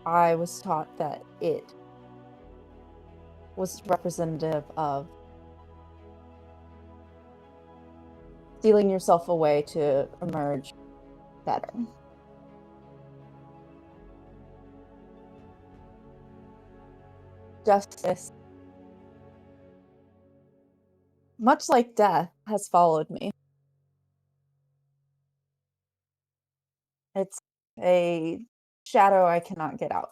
[SPEAKER 4] I was taught that it was representative of stealing yourself away to emerge better. Justice, much like death, has followed me. It's a shadow I cannot get out.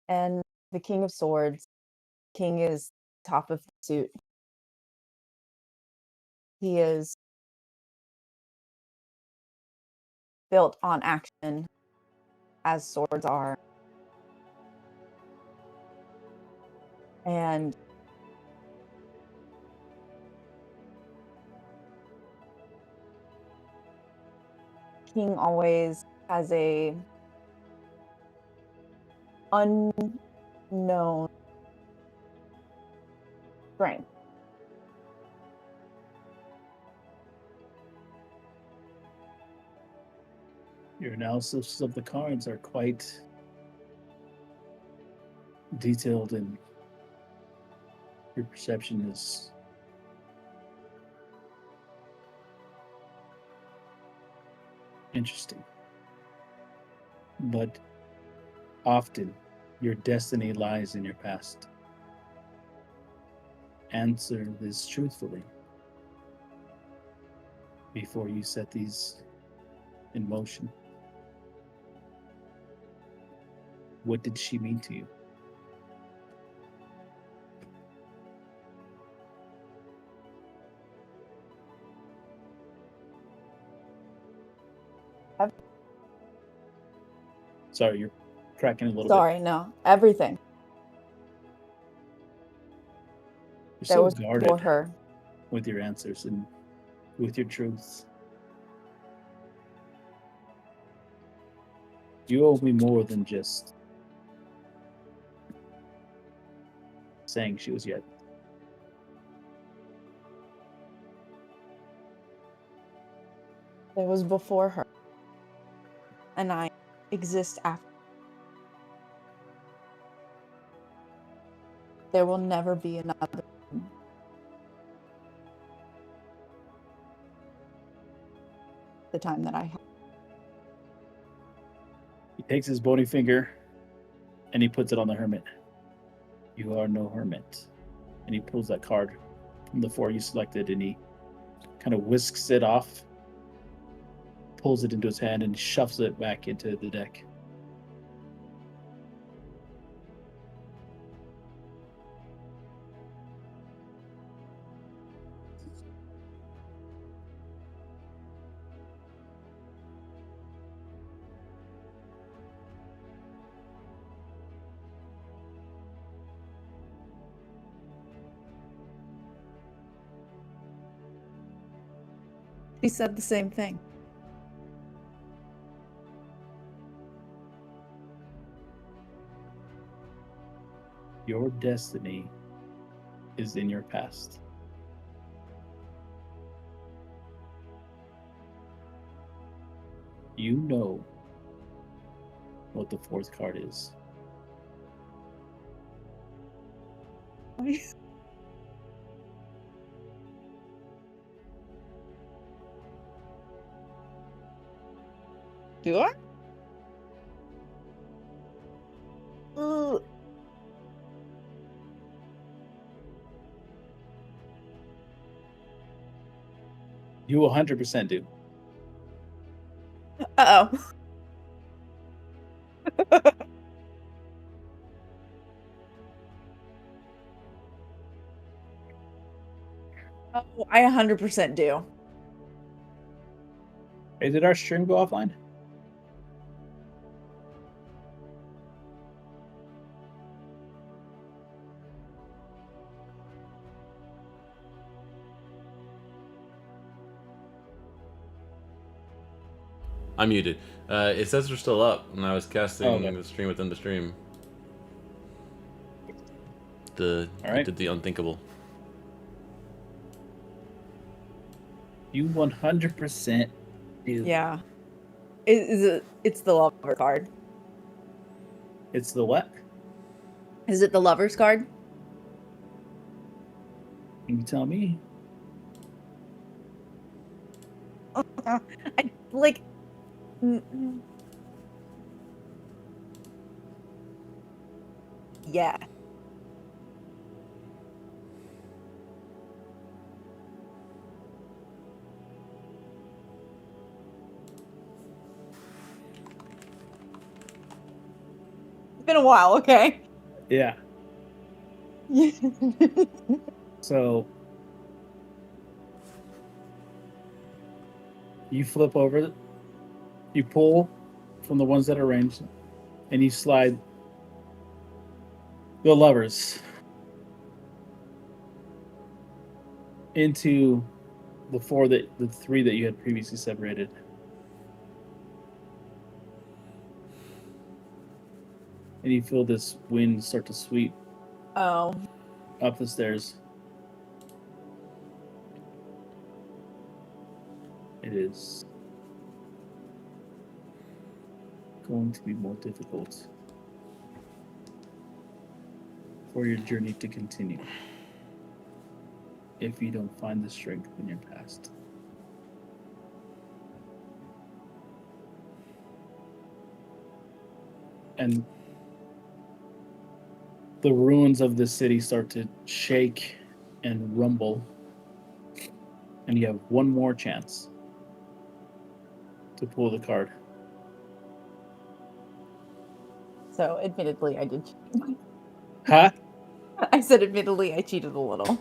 [SPEAKER 4] And the King of Swords, King is top of the suit. He is built on action, as swords are. And King always has a unknown strength.
[SPEAKER 3] Your analysis of the cards are quite detailed, and your perception is Interesting. But often, your destiny lies in your past. Answer this truthfully before you set these in motion. What did she mean to you? Sorry, you're cracking a little
[SPEAKER 4] Sorry, no. Everything.
[SPEAKER 3] bit.
[SPEAKER 4] That
[SPEAKER 3] You're
[SPEAKER 4] was
[SPEAKER 3] so guarded
[SPEAKER 4] for her.
[SPEAKER 3] with your answers and with your truths. You owe me more than just saying she was yet.
[SPEAKER 4] It was before her. And I exist after. There will never be another. The time that I have.
[SPEAKER 3] He takes his bony finger and he puts it on the hermit. You are no hermit. And he pulls that card from the four you selected and he kind of whisks it off, pulls it into his hand, and shoves it back into the deck.
[SPEAKER 4] She said the same thing.
[SPEAKER 3] Your destiny is in your past. You know what the fourth card is.
[SPEAKER 4] Do I? Ugh.
[SPEAKER 3] You 100% do.
[SPEAKER 4] Uh-oh. Oh, I 100% do.
[SPEAKER 3] Hey, did our stream go offline?
[SPEAKER 2] I'm muted. It says we're still up, and I was casting
[SPEAKER 3] Oh, okay.
[SPEAKER 2] the stream within the stream.
[SPEAKER 3] All right.
[SPEAKER 2] Did the unthinkable.
[SPEAKER 3] You 100% do.
[SPEAKER 4] Yeah. It's the lover card.
[SPEAKER 3] It's the what?
[SPEAKER 4] Is it the lover's card?
[SPEAKER 3] You tell me.
[SPEAKER 4] I like. Yeah. It's been a while, okay?
[SPEAKER 3] Yeah. So you flip over, you pull from the ones that are ranged, and you slide the lovers into the three that you had previously separated. And you feel this wind start to sweep
[SPEAKER 4] Oh.
[SPEAKER 3] up the stairs. It is going to be more difficult for your journey to continue if you don't find the strength in your past. and the ruins of the city start to shake and rumble. And you have one more chance to pull the card.
[SPEAKER 4] So, admittedly, I did cheat.
[SPEAKER 3] Huh?
[SPEAKER 4] I said, admittedly, I cheated a little.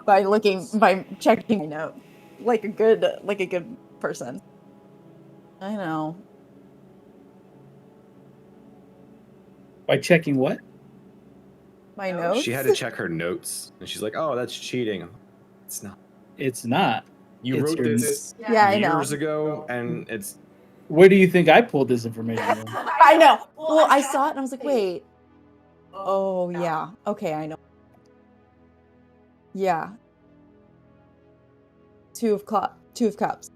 [SPEAKER 4] By checking my note, like a good person. I know.
[SPEAKER 3] By checking what?
[SPEAKER 4] My notes.
[SPEAKER 1] She had to check her notes, and she's like, "Oh, that's cheating." It's not.
[SPEAKER 3] It's not.
[SPEAKER 1] You
[SPEAKER 3] It's
[SPEAKER 1] wrote
[SPEAKER 3] your-
[SPEAKER 1] this
[SPEAKER 4] Yeah, I know.
[SPEAKER 1] years ago, and it's
[SPEAKER 3] Where do you think I pulled this information from?
[SPEAKER 4] I know. Well, I saw it and I was like, wait. Oh yeah. Okay, I know. Yeah. Two of cups.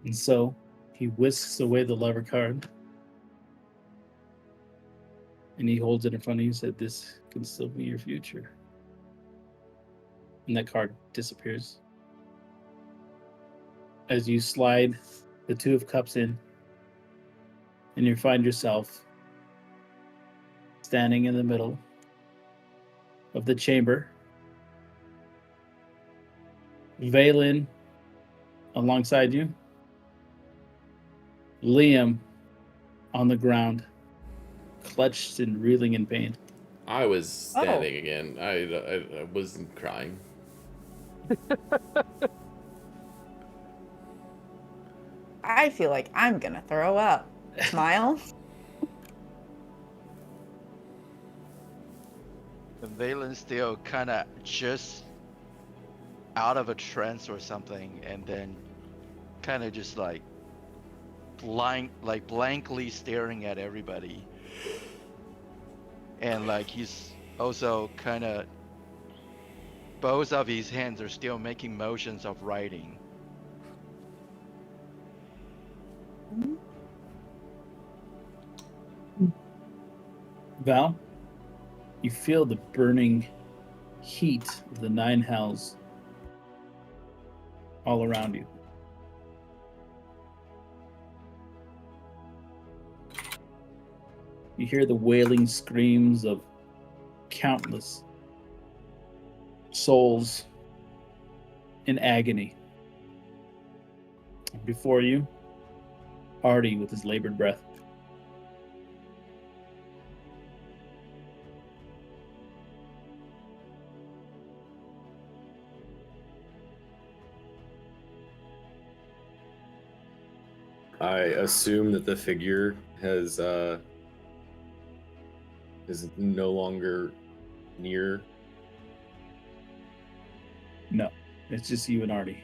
[SPEAKER 3] And so he whisks away the lover card. And he holds it in front of you and said, "This can still be your future." And that card disappears. As you slide the Two of Cups in, and you find yourself standing in the middle of the chamber. Valen alongside you. Liam on the ground, clutched and reeling in pain.
[SPEAKER 2] I was standing again. I wasn't crying.
[SPEAKER 4] I feel like I'm gonna throw up. Smile.
[SPEAKER 5] And Valen's still kind of just out of a trance or something, and then kind of just like blankly staring at everybody. And like he's also kind of, both of his hands are still making motions of writing.
[SPEAKER 3] Val, you feel the burning heat of the nine hells all around you. You hear the wailing screams of countless souls in agony. Before you, Artie with his labored breath.
[SPEAKER 1] I assume that the figure has is no longer near.
[SPEAKER 3] No, it's just you and Artie.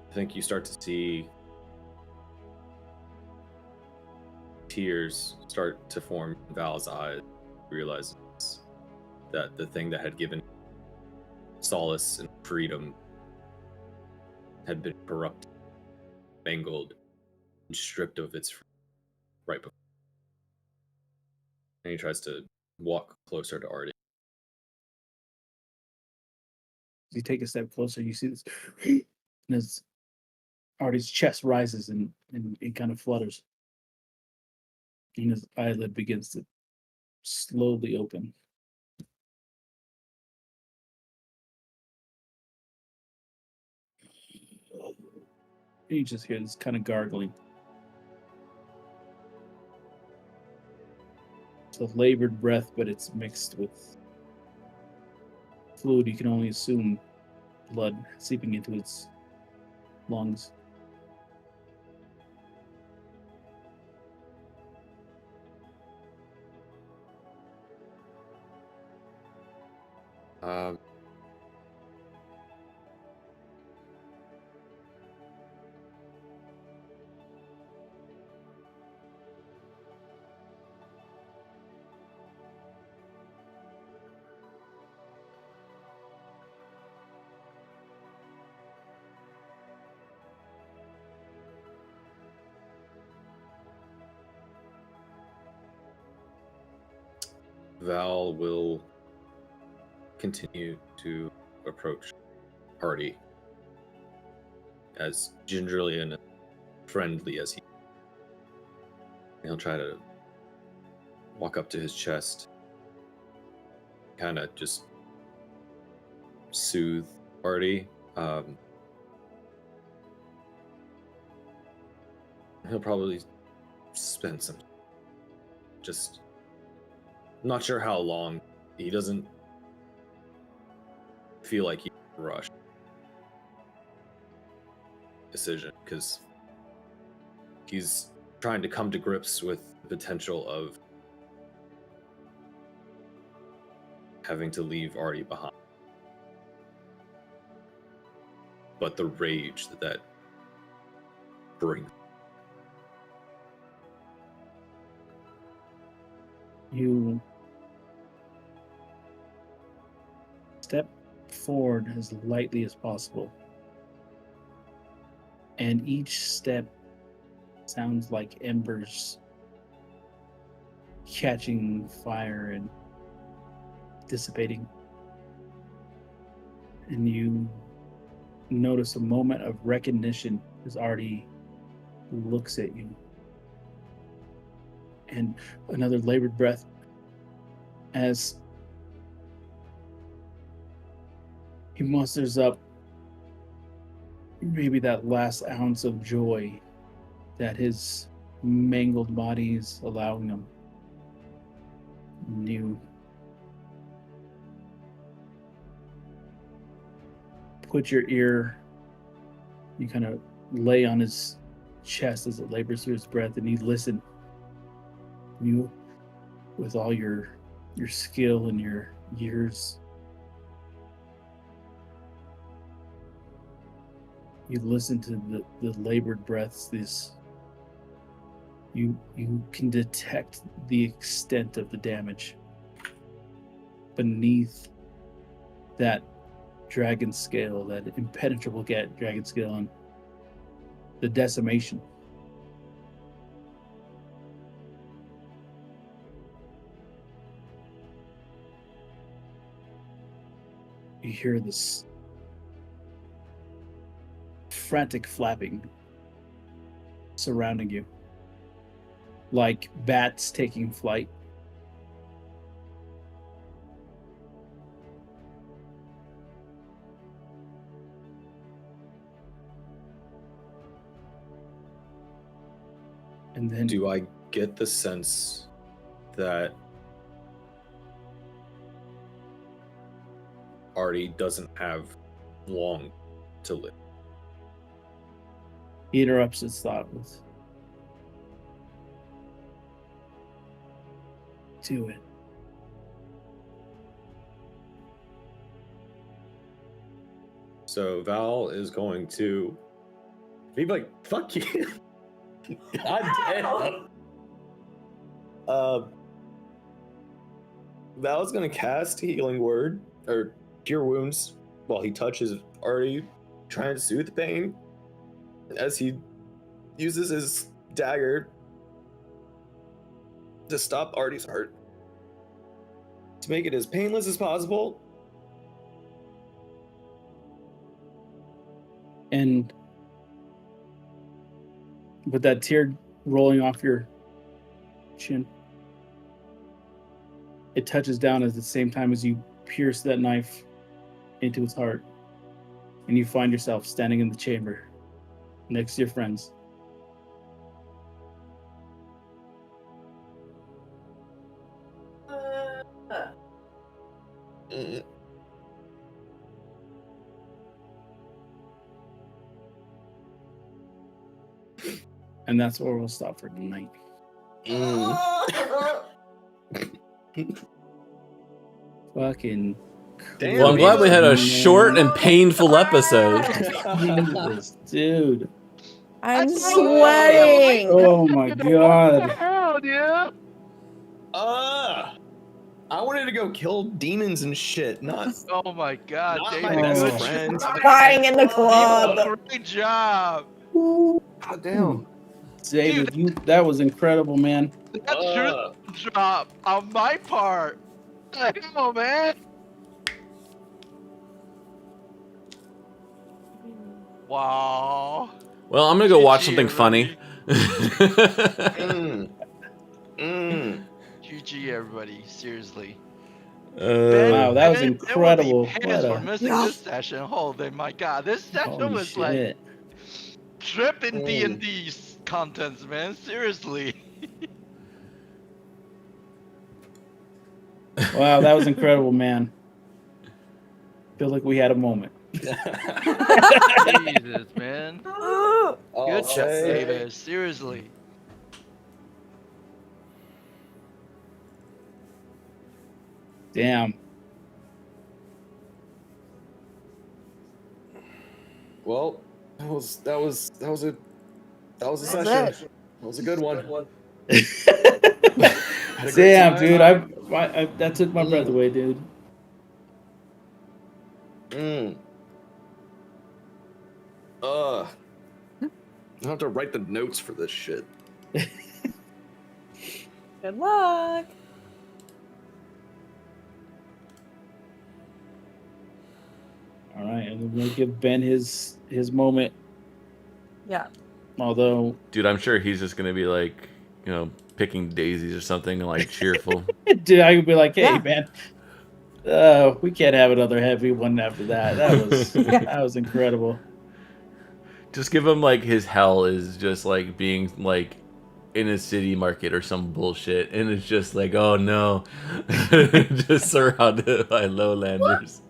[SPEAKER 1] I think you start to see tears start to form in Val's eyes, realizes that the thing that had given solace and freedom had been corrupted, mangled, and stripped of its freedom right before. And he tries to walk closer to Artie.
[SPEAKER 3] As you take a step closer, you see this, and as Artie's chest rises and it kind of flutters, and his eyelid begins to slowly open. And you just hear this kind of gargling. It's a labored breath, but it's mixed with fluid. You can only assume blood seeping into its lungs.
[SPEAKER 1] Um, Val will continue to approach Artie as gingerly and friendly as he can. He'll try to walk up to his chest, kind of just soothe Artie. He'll probably spend some, just not sure how long. He doesn't feel like he rushed decision because he's trying to come to grips with the potential of having to leave Artie behind. But the rage that brings.
[SPEAKER 3] You step forward as lightly as possible. And each step sounds like embers catching fire and dissipating. And you notice a moment of recognition as Artie looks at you. And another labored breath as he musters up maybe that last ounce of joy that his mangled body is allowing him. And you put your ear, you kind of lay on his chest as it labors through his breath, and you listen. You, with all your skill and your years, you listen to the labored breaths. You can detect the extent of the damage beneath that dragon scale, that impenetrable dragon scale, and the decimation. You hear this frantic flapping surrounding you, like bats taking flight. And then
[SPEAKER 1] Do I get the sense that Artie doesn't have long to live?
[SPEAKER 3] he interrupts his thought with, "Do it."
[SPEAKER 1] So Val is going to be like, "Fuck you." God damn. Val's gonna cast Healing Word or Cure Wounds while he touches Artie, trying to soothe the pain as he uses his dagger to stop Artie's heart, to make it as painless as possible.
[SPEAKER 3] And with that tear rolling off your chin, it touches down at the same time as you pierce that knife into his heart, and you find yourself standing in the chamber next to your friends. And that's where we'll stop for tonight. Fucking
[SPEAKER 1] Damn,
[SPEAKER 2] Well, I'm glad we had a
[SPEAKER 3] man.
[SPEAKER 2] short and painful episode.
[SPEAKER 3] Jesus, dude.
[SPEAKER 4] I'm
[SPEAKER 5] That's
[SPEAKER 4] sweating.
[SPEAKER 3] Oh my
[SPEAKER 5] What the
[SPEAKER 3] god.
[SPEAKER 5] hell, dude?
[SPEAKER 1] I wanted to go kill demons and shit, not
[SPEAKER 5] Oh my god,
[SPEAKER 1] Not
[SPEAKER 5] David,
[SPEAKER 1] my best
[SPEAKER 5] good
[SPEAKER 1] friend.
[SPEAKER 5] job.
[SPEAKER 4] Crying in the club.
[SPEAKER 5] Great job.
[SPEAKER 1] God damn.
[SPEAKER 3] David, that was incredible, man.
[SPEAKER 5] That should drop on my part. I know, man. Wow.
[SPEAKER 2] Well, I'm gonna go watch
[SPEAKER 5] GG,
[SPEAKER 2] something funny.
[SPEAKER 5] everybody. GG, everybody. Seriously. Ben,
[SPEAKER 3] Wow, that was
[SPEAKER 5] Ben would be
[SPEAKER 3] incredible. What
[SPEAKER 5] pissed for
[SPEAKER 3] a
[SPEAKER 5] missing this session. Holy my god, this session
[SPEAKER 3] holy
[SPEAKER 5] was like
[SPEAKER 3] shit!
[SPEAKER 5] tripping D&D contents, man. Seriously.
[SPEAKER 3] Wow, that was incredible, man. Feel like we had a moment.
[SPEAKER 5] Jesus, man.
[SPEAKER 4] Ooh.
[SPEAKER 5] Good job, David. Seriously.
[SPEAKER 3] Damn.
[SPEAKER 1] Well, that was a
[SPEAKER 4] That's
[SPEAKER 1] session.
[SPEAKER 4] it.
[SPEAKER 1] That was a good one. Had a great
[SPEAKER 3] Damn,
[SPEAKER 1] time.
[SPEAKER 3] dude, I that took my breath away, dude.
[SPEAKER 1] I have to write the notes for this shit.
[SPEAKER 4] Good luck.
[SPEAKER 3] All right, and we'll give Ben his moment.
[SPEAKER 4] Yeah.
[SPEAKER 3] Although,
[SPEAKER 2] Dude, I'm sure he's just gonna be like, you know, picking daisies or something, like cheerful.
[SPEAKER 3] dude, I could be like, hey,
[SPEAKER 4] Yeah.
[SPEAKER 3] man, we can't have another heavy one after that. That was
[SPEAKER 4] Yeah.
[SPEAKER 3] that was incredible.
[SPEAKER 2] Just give him like his hell is just like being like in a city market or some bullshit, and it's just like, oh no, just surrounded by lowlanders.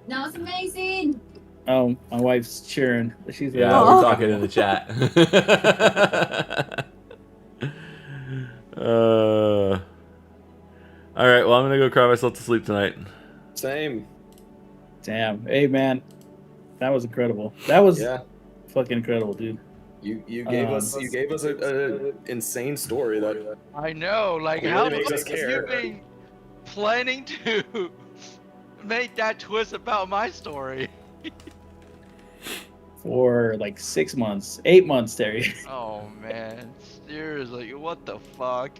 [SPEAKER 6] That was amazing.
[SPEAKER 3] Oh, my wife's cheering. She's
[SPEAKER 2] Yeah,
[SPEAKER 3] like,
[SPEAKER 2] we're talking in the chat. All right, well, I'm gonna go cry myself to sleep tonight.
[SPEAKER 1] Same.
[SPEAKER 3] damn, hey, man, that was incredible. That was
[SPEAKER 1] Yeah.
[SPEAKER 3] fucking incredible, dude.
[SPEAKER 1] You gave us a insane story that
[SPEAKER 5] I know, like
[SPEAKER 1] It
[SPEAKER 5] how
[SPEAKER 1] really makes
[SPEAKER 5] long
[SPEAKER 1] us
[SPEAKER 5] have you
[SPEAKER 1] care.
[SPEAKER 5] been planning to make that twist about my story?
[SPEAKER 3] For like 6 months, 8 months, Terry.
[SPEAKER 5] Oh man, seriously, what the fuck?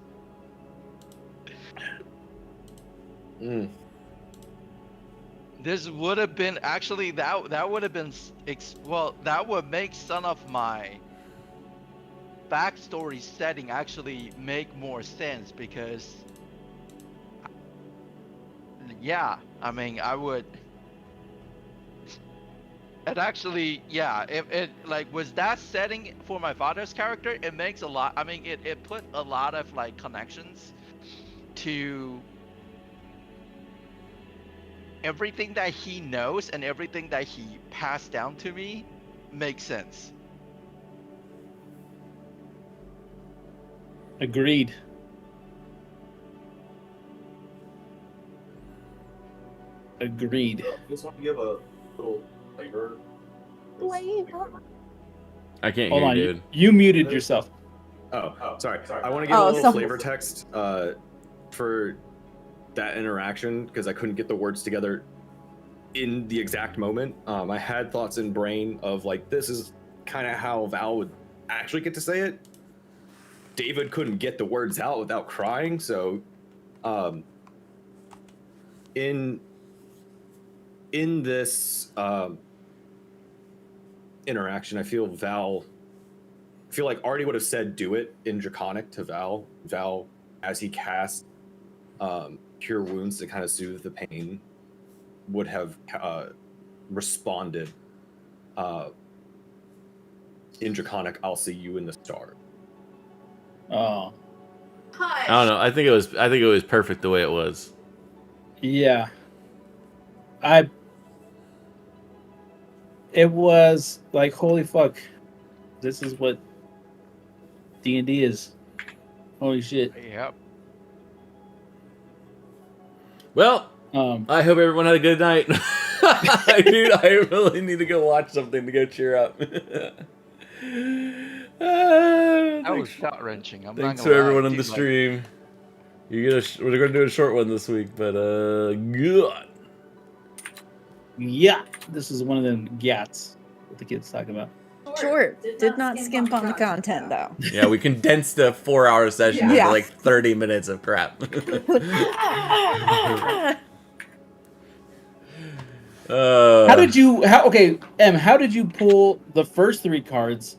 [SPEAKER 5] This would have been actually that would have been well, that would make some of my backstory setting actually make more sense because yeah, I mean I would. And actually, yeah, if it like was that setting for my father's character, it makes a lot. I mean, it put a lot of like connections to everything that he knows and everything that he passed down to me makes sense.
[SPEAKER 3] Agreed. Agreed.
[SPEAKER 7] Just want to give a little flavor.
[SPEAKER 2] I can't
[SPEAKER 3] Hold
[SPEAKER 2] hear
[SPEAKER 3] on,
[SPEAKER 2] you, dude.
[SPEAKER 3] you muted yourself.
[SPEAKER 1] Oh, sorry. I want to give a little flavor text for that interaction because I couldn't get the words together in the exact moment. I had thoughts in brain of like, this is kind of how Val would actually get to say it. David couldn't get the words out without crying, so in this interaction, I feel like Artie would have said "do it" in Draconic to Val. Val, as he cast Cure Wounds to kind of soothe the pain, would have responded in Draconic, "I'll see you in the star."
[SPEAKER 3] Oh,
[SPEAKER 2] I don't know. I think it was perfect the way it was.
[SPEAKER 3] yeah. It was like, holy fuck, this is what D&D is. Holy shit.
[SPEAKER 5] Yep.
[SPEAKER 2] Well, I hope everyone had a good night. Dude, I really need to go watch something to go cheer up.
[SPEAKER 5] That was gut wrenching.
[SPEAKER 2] Thanks to everyone on the stream. We're gonna do a short one this week, but good.
[SPEAKER 3] Yeah, this is one of them gats that the kids talk about.
[SPEAKER 4] Short. Did not skimp on the content though.
[SPEAKER 2] Yeah, we condensed the 4-hour session
[SPEAKER 4] Yeah.
[SPEAKER 2] into like 30 minutes of crap.
[SPEAKER 3] How did you? Okay, M. How did you pull the first 3 cards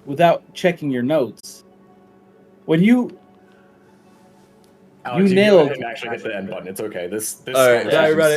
[SPEAKER 3] without checking your notes? When you
[SPEAKER 8] Alex, you
[SPEAKER 3] nailed.
[SPEAKER 8] go ahead and actually hit the end button. It's okay. This
[SPEAKER 2] All right,
[SPEAKER 8] conversation's
[SPEAKER 2] everybody.